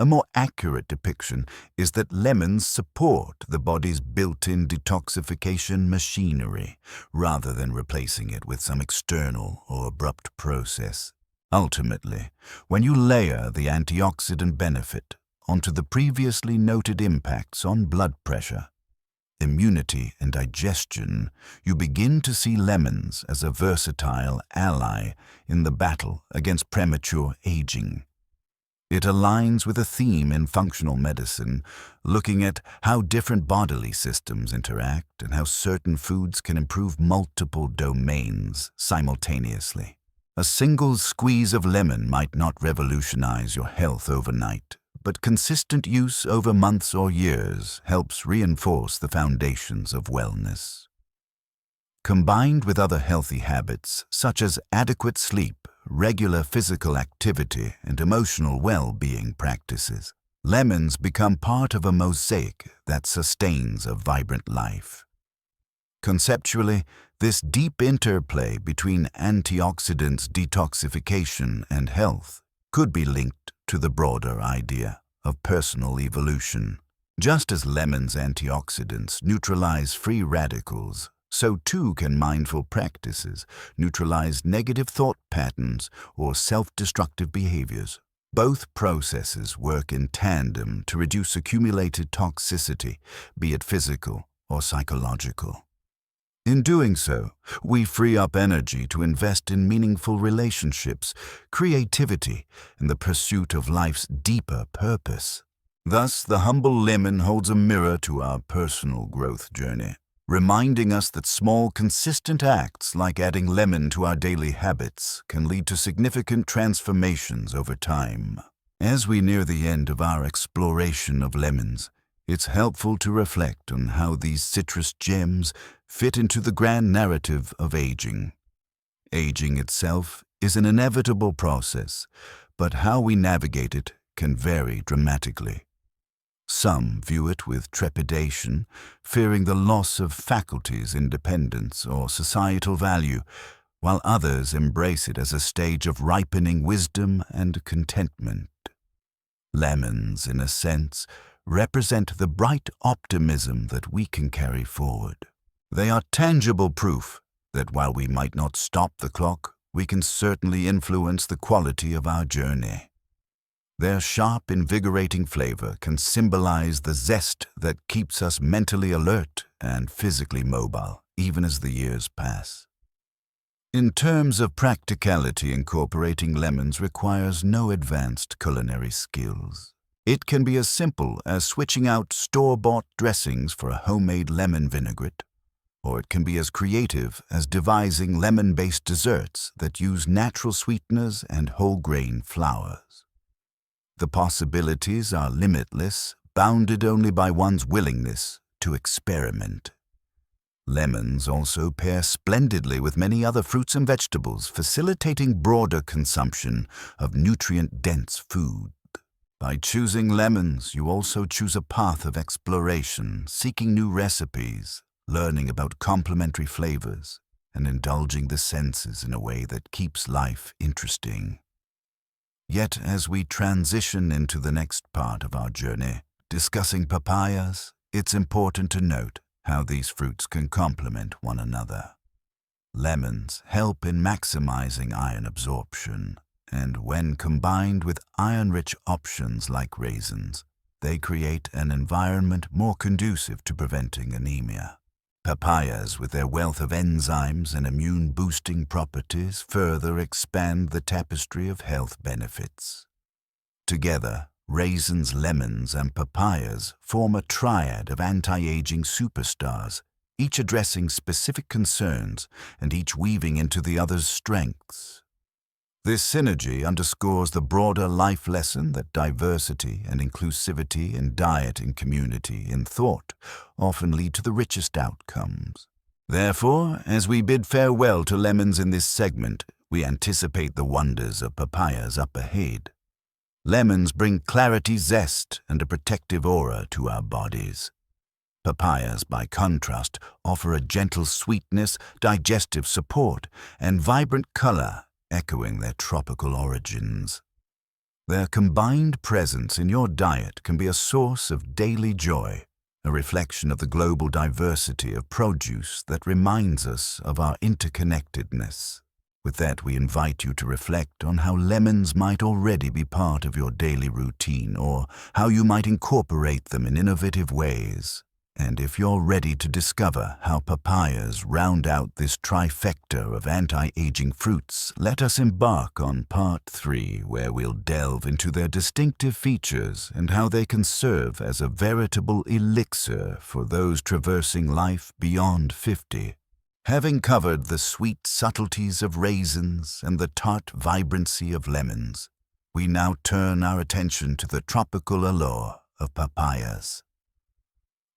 A more accurate depiction is that lemons support the body's built-in detoxification machinery, rather than replacing it with some external or abrupt process. Ultimately, when you layer the antioxidant benefit onto the previously noted impacts on blood pressure, immunity, and digestion, you begin to see lemons as a versatile ally in the battle against premature aging. It aligns with a theme in functional medicine, looking at how different bodily systems interact and how certain foods can improve multiple domains simultaneously. A single squeeze of lemon might not revolutionize your health overnight, but consistent use over months or years helps reinforce the foundations of wellness. Combined with other healthy habits, such as adequate sleep, regular physical activity, and emotional well-being practices, lemons become part of a mosaic that sustains a vibrant life. Conceptually, this deep interplay between antioxidants, detoxification, and health could be linked to the broader idea of personal evolution. Just as lemons' antioxidants neutralize free radicals, so too can mindful practices neutralize negative thought patterns or self-destructive behaviors. Both processes work in tandem to reduce accumulated toxicity, be it physical or psychological. In doing so, we free up energy to invest in meaningful relationships, creativity, and the pursuit of life's deeper purpose. Thus, the humble lemon holds a mirror to our personal growth journey, reminding us that small, consistent acts like adding lemon to our daily habits can lead to significant transformations over time. As we near the end of our exploration of lemons, it's helpful to reflect on how these citrus gems fit into the grand narrative of aging. Aging itself is an inevitable process, but how we navigate it can vary dramatically. Some view it with trepidation, fearing the loss of faculties, independence, or societal value, while others embrace it as a stage of ripening wisdom and contentment. Lemons, in a sense, represent the bright optimism that we can carry forward. They are tangible proof that while we might not stop the clock, we can certainly influence the quality of our journey. Their sharp, invigorating flavor can symbolize the zest that keeps us mentally alert and physically mobile, even as the years pass. In terms of practicality, incorporating lemons requires no advanced culinary skills. It can be as simple as switching out store-bought dressings for a homemade lemon vinaigrette, or it can be as creative as devising lemon-based desserts that use natural sweeteners and whole-grain flours. The possibilities are limitless, bounded only by one's willingness to experiment. Lemons also pair splendidly with many other fruits and vegetables, facilitating broader consumption of nutrient-dense food. By choosing lemons, you also choose a path of exploration, seeking new recipes, learning about complementary flavors, and indulging the senses in a way that keeps life interesting. Yet, as we transition into the next part of our journey, discussing papayas, it's important to note how these fruits can complement one another. Lemons help in maximizing iron absorption, and when combined with iron-rich options like raisins, they create an environment more conducive to preventing anemia. Papayas, with their wealth of enzymes and immune-boosting properties, further expand the tapestry of health benefits. Together, raisins, lemons, and papayas form a triad of anti-aging superstars, each addressing specific concerns and each weaving into the other's strengths. This synergy underscores the broader life lesson that diversity and inclusivity in diet, in community, in thought often lead to the richest outcomes. Therefore, as we bid farewell to lemons in this segment, we anticipate the wonders of papayas up ahead. Lemons bring clarity, zest, and a protective aura to our bodies. Papayas, by contrast, offer a gentle sweetness, digestive support, and vibrant color, echoing their tropical origins. Their combined presence in your diet can be a source of daily joy, a reflection of the global diversity of produce that reminds us of our interconnectedness. With that, we invite you to reflect on how lemons might already be part of your daily routine, or how you might incorporate them in innovative ways. And if you're ready to discover how papayas round out this trifecta of anti-aging fruits, let us embark on part 3, where we'll delve into their distinctive features and how they can serve as a veritable elixir for those traversing life beyond 50. Having covered the sweet subtleties of raisins and the tart vibrancy of lemons, we now turn our attention to the tropical allure of papayas.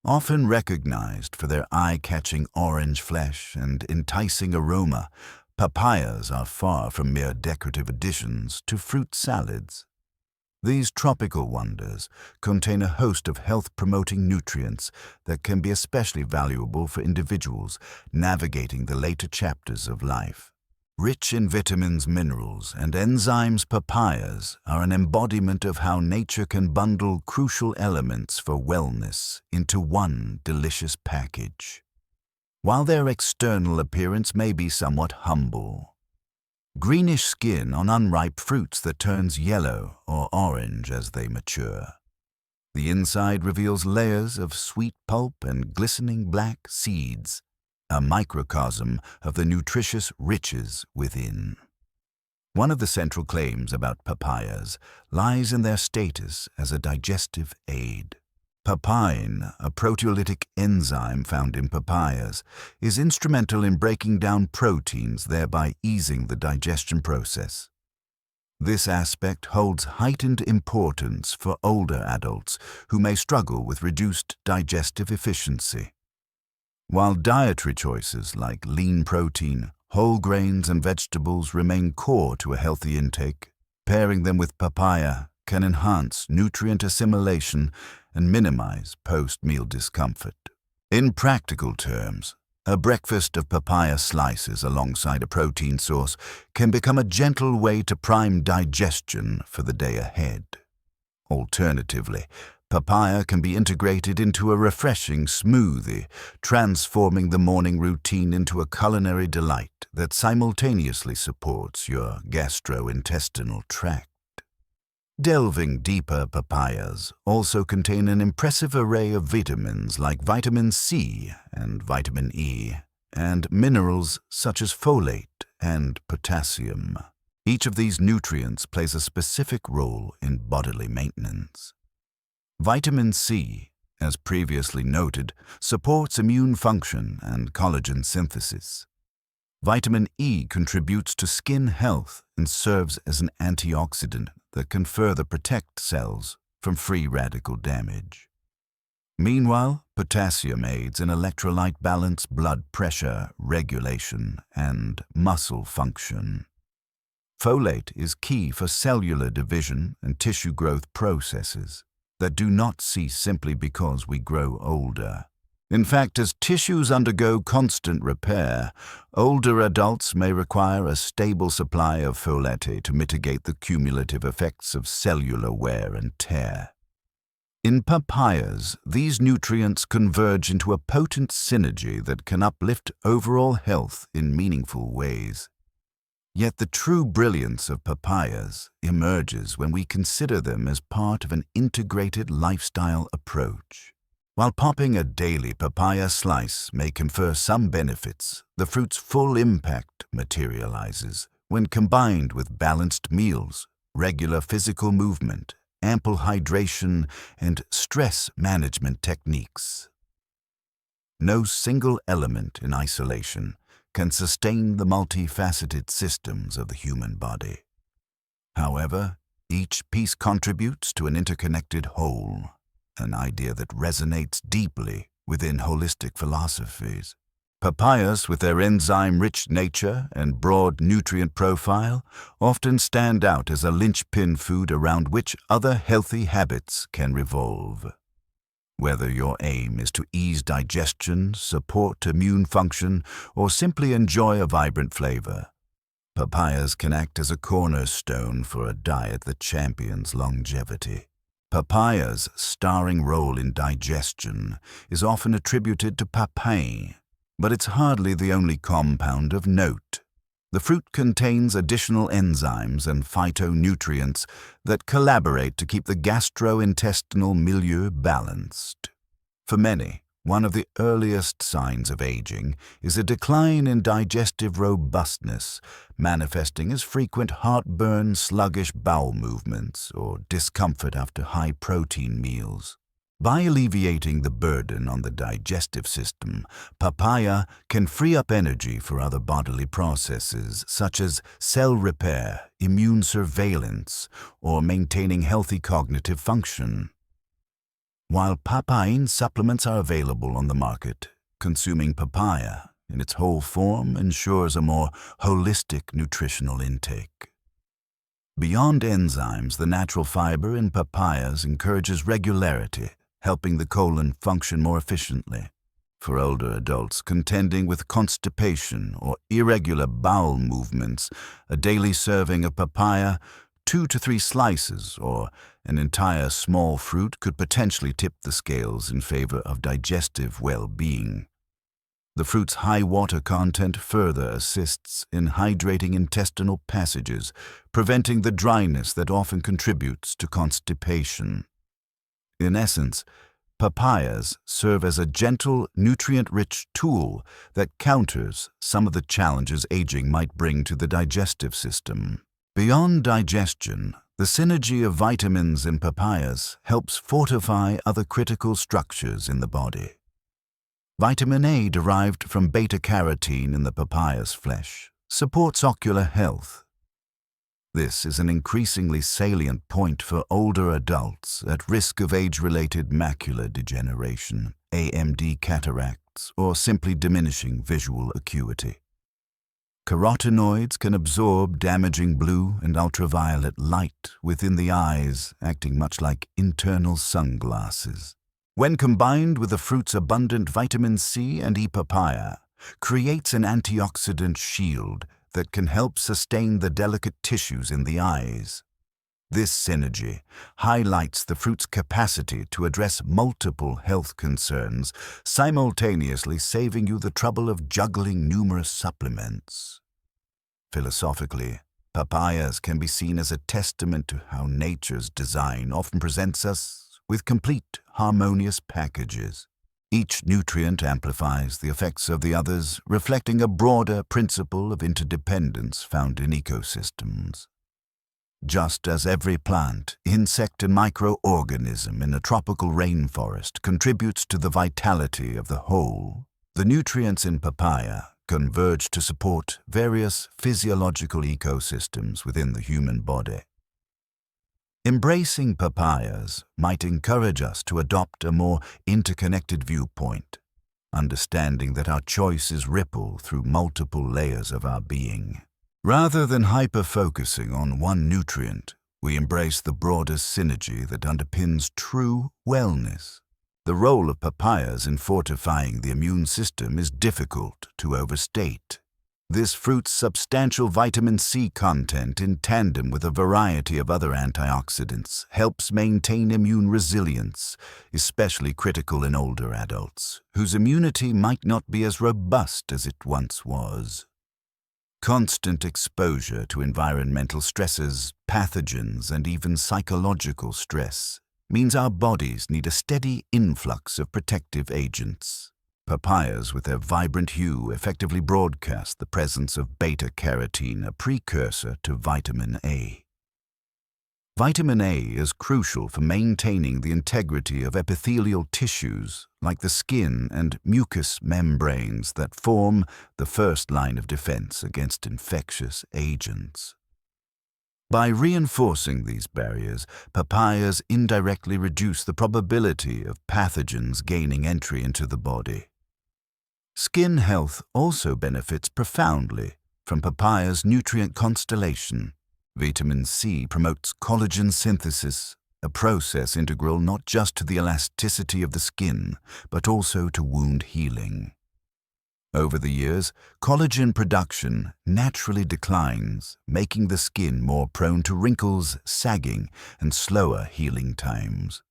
Often recognized for their eye-catching orange flesh and enticing aroma, papayas are far from mere decorative additions to fruit salads. These tropical wonders contain a host of health-promoting nutrients that can be especially valuable for individuals navigating the later chapters of life. Rich in vitamins, minerals, and enzymes, papayas are an embodiment of how nature can bundle crucial elements for wellness into one delicious package. While their external appearance may be somewhat humble, greenish skin on unripe fruits that turns yellow or orange as they mature. The inside reveals layers of sweet pulp and glistening black seeds, a microcosm of the nutritious riches within. One of the central claims about papayas lies in their status as a digestive aid. Papain, a proteolytic enzyme found in papayas, is instrumental in breaking down proteins, thereby easing the digestion process. This aspect holds heightened importance for older adults who may struggle with reduced digestive efficiency. While dietary choices like lean protein, whole grains, and vegetables remain core to a healthy intake, pairing them with papaya can enhance nutrient assimilation and minimize post-meal discomfort. In practical terms, a breakfast of papaya slices alongside a protein source can become a gentle way to prime digestion for the day ahead. Alternatively, papaya can be integrated into a refreshing smoothie, transforming the morning routine into a culinary delight that simultaneously supports your gastrointestinal tract. Delving deeper, papayas also contain an impressive array of vitamins like vitamin C and vitamin E, and minerals such as folate and potassium. Each of these nutrients plays a specific role in bodily maintenance. Vitamin C, as previously noted, supports immune function and collagen synthesis. Vitamin E contributes to skin health and serves as an antioxidant that can further protect cells from free radical damage. Meanwhile, potassium aids in electrolyte balance, blood pressure regulation, and muscle function. Folate is key for cellular division and tissue growth processes that do not cease simply because we grow older. In fact, as tissues undergo constant repair, older adults may require a stable supply of folate to mitigate the cumulative effects of cellular wear and tear. In papayas, these nutrients converge into a potent synergy that can uplift overall health in meaningful ways. Yet the true brilliance of papayas emerges when we consider them as part of an integrated lifestyle approach. While popping a daily papaya slice may confer some benefits, the fruit's full impact materializes when combined with balanced meals, regular physical movement, ample hydration, and stress management techniques. No single element in isolation can sustain the multifaceted systems of the human body. However, each piece contributes to an interconnected whole, an idea that resonates deeply within holistic philosophies. Papayas, with their enzyme-rich nature and broad nutrient profile, often stand out as a linchpin food around which other healthy habits can revolve. Whether your aim is to ease digestion, support immune function, or simply enjoy a vibrant flavor, Papayas can act as a cornerstone for a diet that champions longevity. Papaya's starring role in digestion is often attributed to papain, but it's hardly the only compound of note. The fruit contains additional enzymes and phytonutrients that collaborate to keep the gastrointestinal milieu balanced. For many, one of the earliest signs of aging is a decline in digestive robustness, manifesting as frequent heartburn, sluggish bowel movements, or discomfort after high-protein meals. By alleviating the burden on the digestive system, papaya can free up energy for other bodily processes such as cell repair, immune surveillance, or maintaining healthy cognitive function. While papain supplements are available on the market, consuming papaya in its whole form ensures a more holistic nutritional intake. Beyond enzymes, the natural fiber in papayas encourages regularity, helping the colon function more efficiently. For older adults contending with constipation or irregular bowel movements, a daily serving of papaya, 2 to 3 slices, or an entire small fruit could potentially tip the scales in favor of digestive well-being. The fruit's high water content further assists in hydrating intestinal passages, preventing the dryness that often contributes to constipation. In essence, papayas serve as a gentle, nutrient-rich tool that counters some of the challenges aging might bring to the digestive system. Beyond digestion, the synergy of vitamins in papayas helps fortify other critical structures in the body. Vitamin A derived from beta-carotene in the papaya's flesh supports ocular health. This is an increasingly salient point for older adults at risk of age-related macular degeneration, AMD cataracts, or simply diminishing visual acuity. Carotenoids can absorb damaging blue and ultraviolet light within the eyes, acting much like internal sunglasses. When combined with the fruit's abundant vitamin C and E, papaya creates an antioxidant shield that can help sustain the delicate tissues in the eyes. This synergy highlights the fruit's capacity to address multiple health concerns, simultaneously saving you the trouble of juggling numerous supplements. Philosophically, papayas can be seen as a testament to how nature's design often presents us with complete, harmonious packages. Each nutrient amplifies the effects of the others, reflecting a broader principle of interdependence found in ecosystems. Just as every plant, insect, and microorganism in a tropical rainforest contributes to the vitality of the whole, the nutrients in papaya converge to support various physiological ecosystems within the human body. Embracing papayas might encourage us to adopt a more interconnected viewpoint, understanding that our choices ripple through multiple layers of our being. Rather than hyper-focusing on one nutrient, we embrace the broader synergy that underpins true wellness. The role of papayas in fortifying the immune system is difficult to overstate. This fruit's substantial vitamin C content, in tandem with a variety of other antioxidants, helps maintain immune resilience, especially critical in older adults, whose immunity might not be as robust as it once was. Constant exposure to environmental stresses, pathogens, and even psychological stress means our bodies need a steady influx of protective agents. Papayas, with their vibrant hue, effectively broadcast the presence of beta-carotene, a precursor to vitamin A. Vitamin A is crucial for maintaining the integrity of epithelial tissues like the skin and mucous membranes that form the first line of defense against infectious agents. By reinforcing these barriers, papayas indirectly reduce the probability of pathogens gaining entry into the body. Skin health also benefits profoundly from papaya's nutrient constellation. Vitamin C promotes collagen synthesis, a process integral not just to the elasticity of the skin, but also to wound healing. Over the years, collagen production naturally declines, making the skin more prone to wrinkles, sagging, and slower healing times.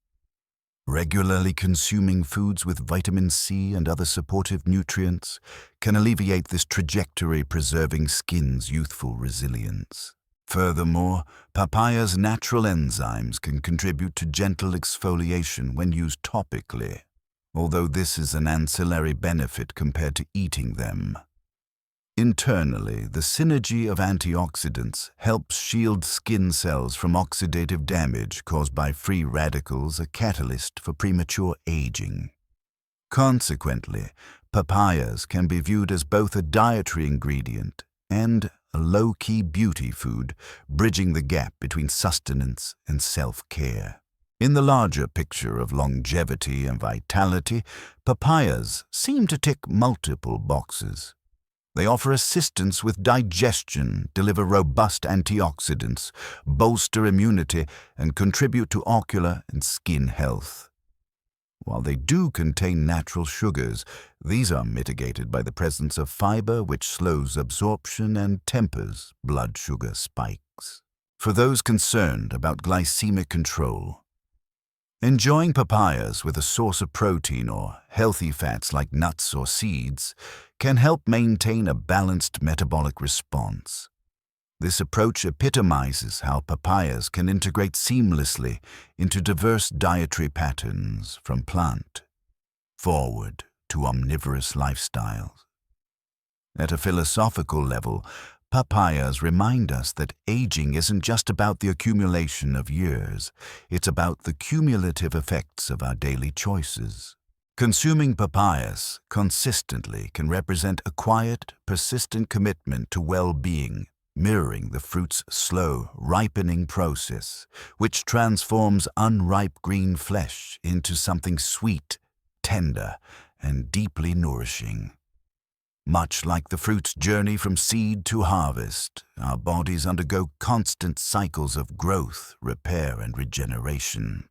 Regularly consuming foods with vitamin C and other supportive nutrients can alleviate this trajectory, preserving skin's youthful resilience. Furthermore, papaya's natural enzymes can contribute to gentle exfoliation when used topically, although this is an ancillary benefit compared to eating them. Internally, the synergy of antioxidants helps shield skin cells from oxidative damage caused by free radicals, a catalyst for premature aging. Consequently, papayas can be viewed as both a dietary ingredient and a low-key beauty food, bridging the gap between sustenance and self-care. In the larger picture of longevity and vitality, papayas seem to tick multiple boxes. They offer assistance with digestion, deliver robust antioxidants, bolster immunity, and contribute to ocular and skin health. While they do contain natural sugars, these are mitigated by the presence of fiber, which slows absorption and tempers blood sugar spikes. For those concerned about glycemic control, enjoying papayas with a source of protein or healthy fats like nuts or seeds can help maintain a balanced metabolic response. This approach epitomizes how papayas can integrate seamlessly into diverse dietary patterns, from plant forward to omnivorous lifestyles. At a philosophical level, papayas remind us that aging isn't just about the accumulation of years, it's about the cumulative effects of our daily choices. Consuming papayas consistently can represent a quiet, persistent commitment to well-being, mirroring the fruit's slow, ripening process, which transforms unripe green flesh into something sweet, tender, and deeply nourishing. Much like the fruit's journey from seed to harvest, our bodies undergo constant cycles of growth, repair, and regeneration.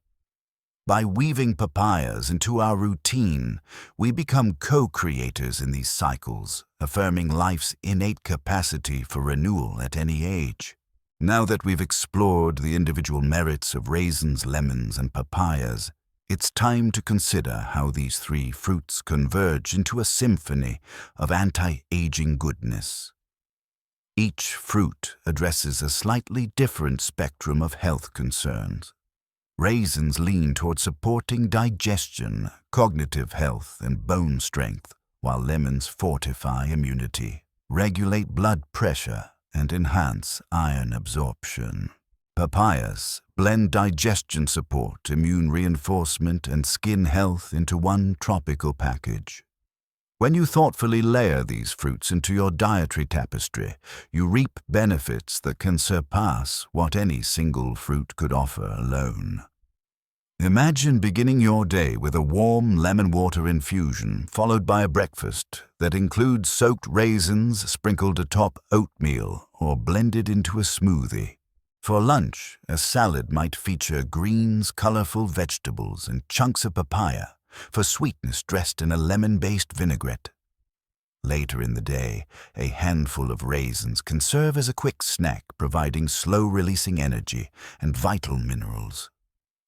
By weaving papayas into our routine, we become co-creators in these cycles, affirming life's innate capacity for renewal at any age. Now that we've explored the individual merits of raisins, lemons, and papayas, it's time to consider how these three fruits converge into a symphony of anti-aging goodness. Each fruit addresses a slightly different spectrum of health concerns. Raisins lean toward supporting digestion, cognitive health, and bone strength, while lemons fortify immunity, regulate blood pressure, and enhance iron absorption. Papayas blend digestion support, immune reinforcement, and skin health into one tropical package. When you thoughtfully layer these fruits into your dietary tapestry, you reap benefits that can surpass what any single fruit could offer alone. Imagine beginning your day with a warm lemon water infusion, followed by a breakfast that includes soaked raisins sprinkled atop oatmeal or blended into a smoothie. For lunch, a salad might feature greens, colorful vegetables, and chunks of papaya, for sweetness dressed in a lemon-based vinaigrette. Later in the day, a handful of raisins can serve as a quick snack, providing slow-releasing energy and vital minerals.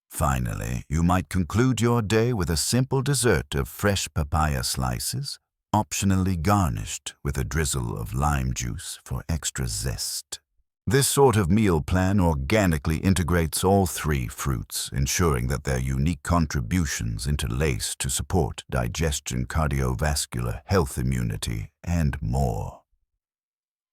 Finally, you might conclude your day with a simple dessert of fresh papaya slices, optionally garnished with a drizzle of lime juice for extra zest. This sort of meal plan organically integrates all three fruits, ensuring that their unique contributions interlace to support digestion, cardiovascular health, immunity, and more.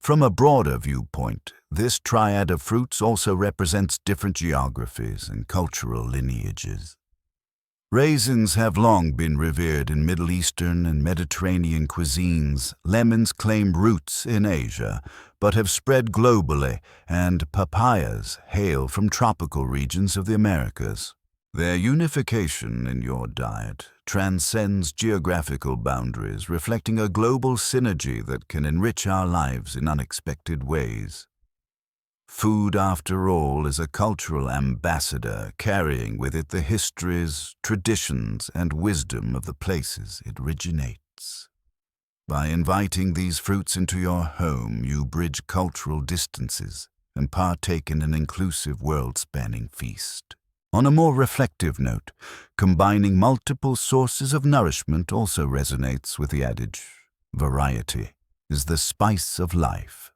From a broader viewpoint, this triad of fruits also represents different geographies and cultural lineages. Raisins have long been revered in Middle Eastern and Mediterranean cuisines. Lemons claim roots in Asia, but have spread globally, and papayas hail from tropical regions of the Americas. Their unification in your diet transcends geographical boundaries, reflecting a global synergy that can enrich our lives in unexpected ways. Food, after all, is a cultural ambassador, carrying with it the histories, traditions, and wisdom of the places it originates. By inviting these fruits into your home, you bridge cultural distances and partake in an inclusive world-spanning feast. On a more reflective note, combining multiple sources of nourishment also resonates with the adage, variety is the spice of life.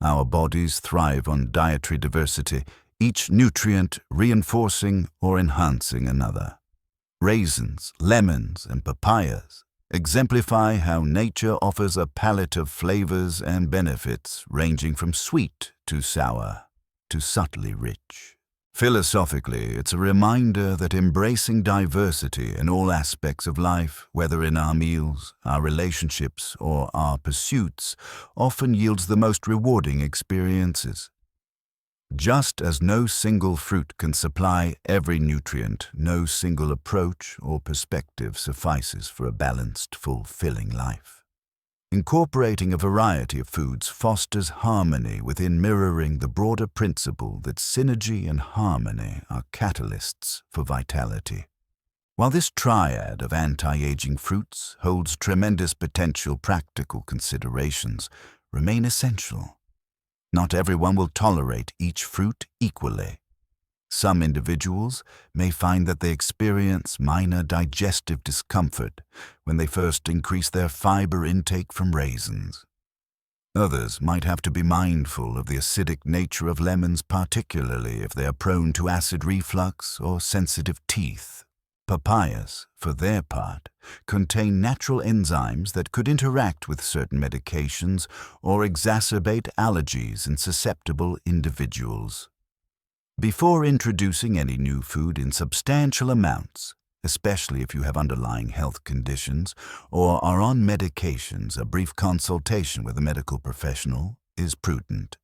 Our bodies thrive on dietary diversity, each nutrient reinforcing or enhancing another. Raisins, lemons, and papayas exemplify how nature offers a palette of flavors and benefits ranging from sweet to sour to subtly rich. Philosophically, it's a reminder that embracing diversity in all aspects of life, whether in our meals, our relationships, or our pursuits, often yields the most rewarding experiences. Just as no single fruit can supply every nutrient, no single approach or perspective suffices for a balanced, fulfilling life. Incorporating a variety of foods fosters harmony within, mirroring the broader principle that synergy and harmony are catalysts for vitality. While this triad of anti-aging fruits holds tremendous potential, practical considerations remain essential. Not everyone will tolerate each fruit equally. Some individuals may find that they experience minor digestive discomfort when they first increase their fiber intake from raisins. Others might have to be mindful of the acidic nature of lemons, particularly if they are prone to acid reflux or sensitive teeth. Papayas, for their part, contain natural enzymes that could interact with certain medications or exacerbate allergies in susceptible individuals. Before introducing any new food in substantial amounts, especially if you have underlying health conditions or are on medications, a brief consultation with a medical professional is prudent.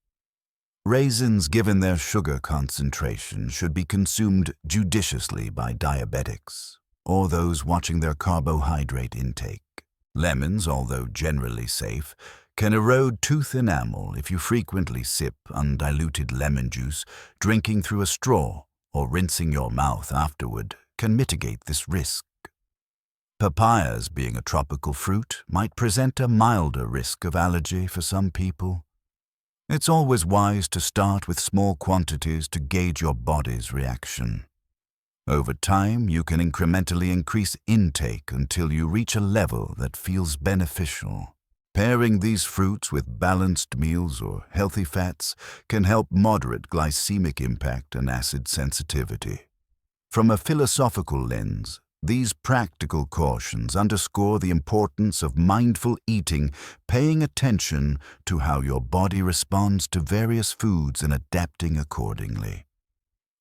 Raisins, given their sugar concentration, should be consumed judiciously by diabetics or those watching their carbohydrate intake. Lemons, although generally safe, can erode tooth enamel if you frequently sip undiluted lemon juice. Drinking through a straw or rinsing your mouth afterward can mitigate this risk. Papayas, being a tropical fruit, might present a milder risk of allergy for some people. It's always wise to start with small quantities to gauge your body's reaction. Over time, you can incrementally increase intake until you reach a level that feels beneficial. Pairing these fruits with balanced meals or healthy fats can help moderate glycemic impact and acid sensitivity. From a philosophical lens, these practical cautions underscore the importance of mindful eating, paying attention to how your body responds to various foods and adapting accordingly.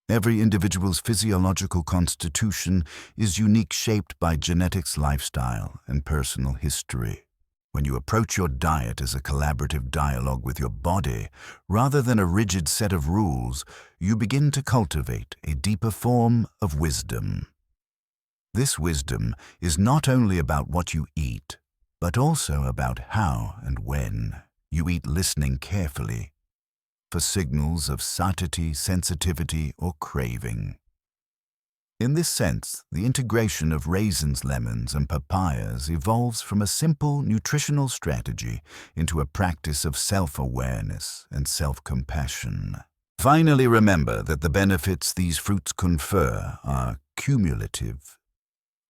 Every individual's physiological constitution is unique, shaped by genetics, lifestyle, and personal history. When you approach your diet as a collaborative dialogue with your body, rather than a rigid set of rules, you begin to cultivate a deeper form of wisdom. This wisdom is not only about what you eat, but also about how and when you eat, listening carefully for signals of satiety, sensitivity, or craving. In this sense, the integration of raisins, lemons, and papayas evolves from a simple nutritional strategy into a practice of self-awareness and self-compassion. Finally, remember that the benefits these fruits confer are cumulative.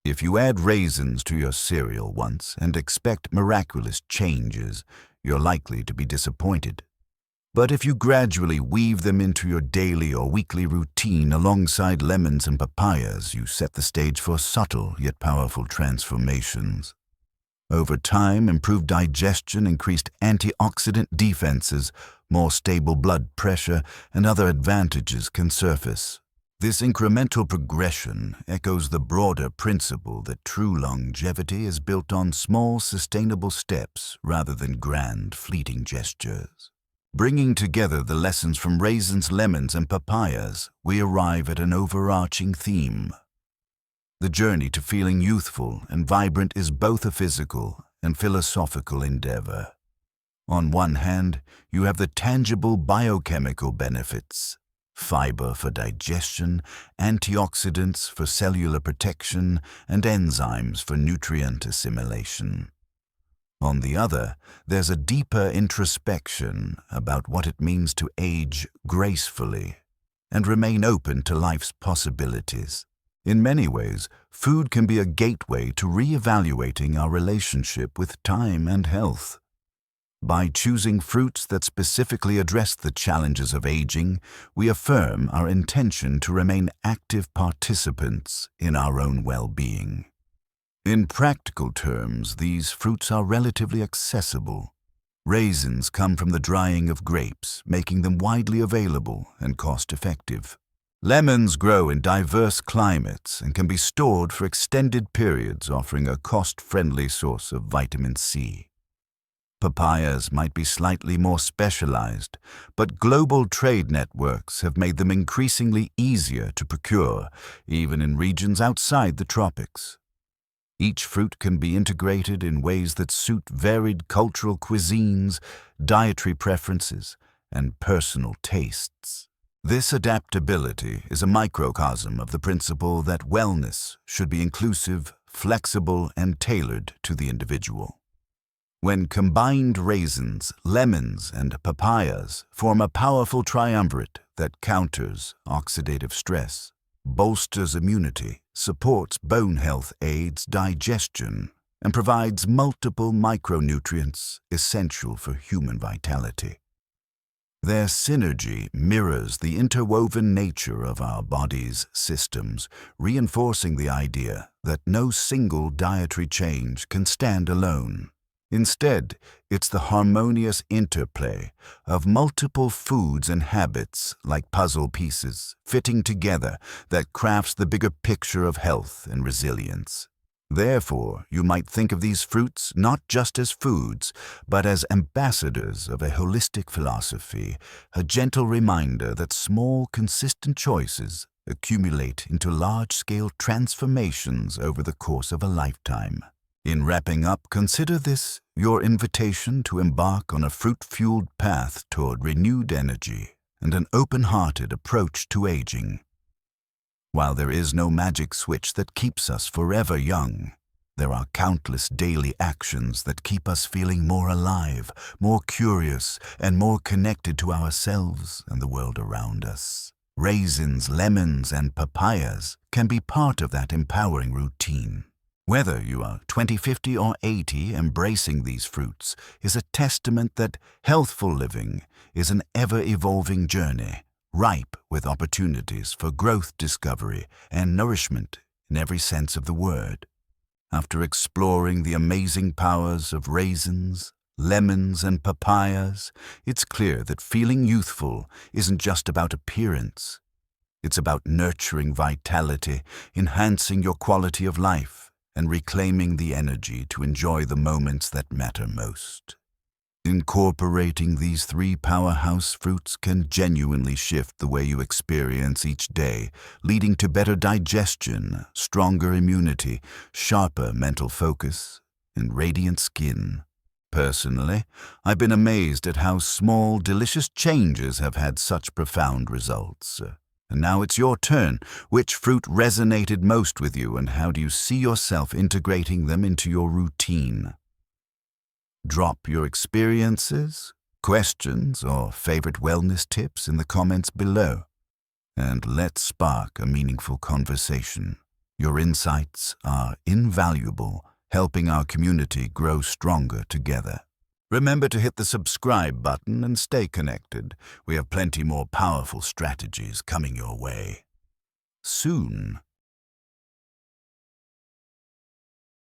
If you add raisins to your cereal once and expect miraculous changes, you're likely to be disappointed. But if you gradually weave them into your daily or weekly routine alongside lemons and papayas, you set the stage for subtle yet powerful transformations. Over time, improved digestion, increased antioxidant defenses, more stable blood pressure, and other advantages can surface. This incremental progression echoes the broader principle that true longevity is built on small, sustainable steps rather than grand, fleeting gestures. Bringing together the lessons from raisins, lemons, and papayas, we arrive at an overarching theme. The journey to feeling youthful and vibrant is both a physical and philosophical endeavor. On one hand, you have the tangible biochemical benefits: fiber for digestion, antioxidants for cellular protection, and enzymes for nutrient assimilation. On the other, there's a deeper introspection about what it means to age gracefully and remain open to life's possibilities. In many ways, food can be a gateway to re-evaluating our relationship with time and health. By choosing fruits that specifically address the challenges of aging, we affirm our intention to remain active participants in our own well-being. In practical terms, these fruits are relatively accessible. Raisins come from the drying of grapes, making them widely available and cost-effective. Lemons grow in diverse climates and can be stored for extended periods, offering a cost-friendly source of vitamin C. Papayas might be slightly more specialized, but global trade networks have made them increasingly easier to procure, even in regions outside the tropics. Each fruit can be integrated in ways that suit varied cultural cuisines, dietary preferences, and personal tastes. This adaptability is a microcosm of the principle that wellness should be inclusive, flexible, and tailored to the individual. When combined, raisins, lemons, and papayas form a powerful triumvirate that counters oxidative stress, bolsters immunity, supports bone health, aids digestion, and provides multiple micronutrients essential for human vitality. Their synergy mirrors the interwoven nature of our body's systems, reinforcing the idea that no single dietary change can stand alone. Instead, it's the harmonious interplay of multiple foods and habits, like puzzle pieces, fitting together that crafts the bigger picture of health and resilience. Therefore, you might think of these fruits not just as foods, but as ambassadors of a holistic philosophy, a gentle reminder that small, consistent choices accumulate into large-scale transformations over the course of a lifetime. In wrapping up, consider this your invitation to embark on a fruit-fueled path toward renewed energy and an open-hearted approach to aging. While there is no magic switch that keeps us forever young, there are countless daily actions that keep us feeling more alive, more curious, and more connected to ourselves and the world around us. Raisins, lemons, and papayas can be part of that empowering routine. Whether you are 20, 50, or 80, embracing these fruits is a testament that healthful living is an ever-evolving journey, ripe with opportunities for growth, discovery, and nourishment in every sense of the word. After exploring the amazing powers of raisins, lemons, and papayas, it's clear that feeling youthful isn't just about appearance. It's about nurturing vitality, enhancing your quality of life, and reclaiming the energy to enjoy the moments that matter most. Incorporating these three powerhouse fruits can genuinely shift the way you experience each day, leading to better digestion, stronger immunity, sharper mental focus, and radiant skin. Personally, I've been amazed at how small, delicious changes have had such profound results. And now it's your turn. Which fruit resonated most with you, and how do you see yourself integrating them into your routine? Drop your experiences, questions, or favorite wellness tips in the comments below, and let's spark a meaningful conversation. Your insights are invaluable, helping our community grow stronger together. Remember to hit the subscribe button and stay connected. We have plenty more powerful strategies coming your way. Soon.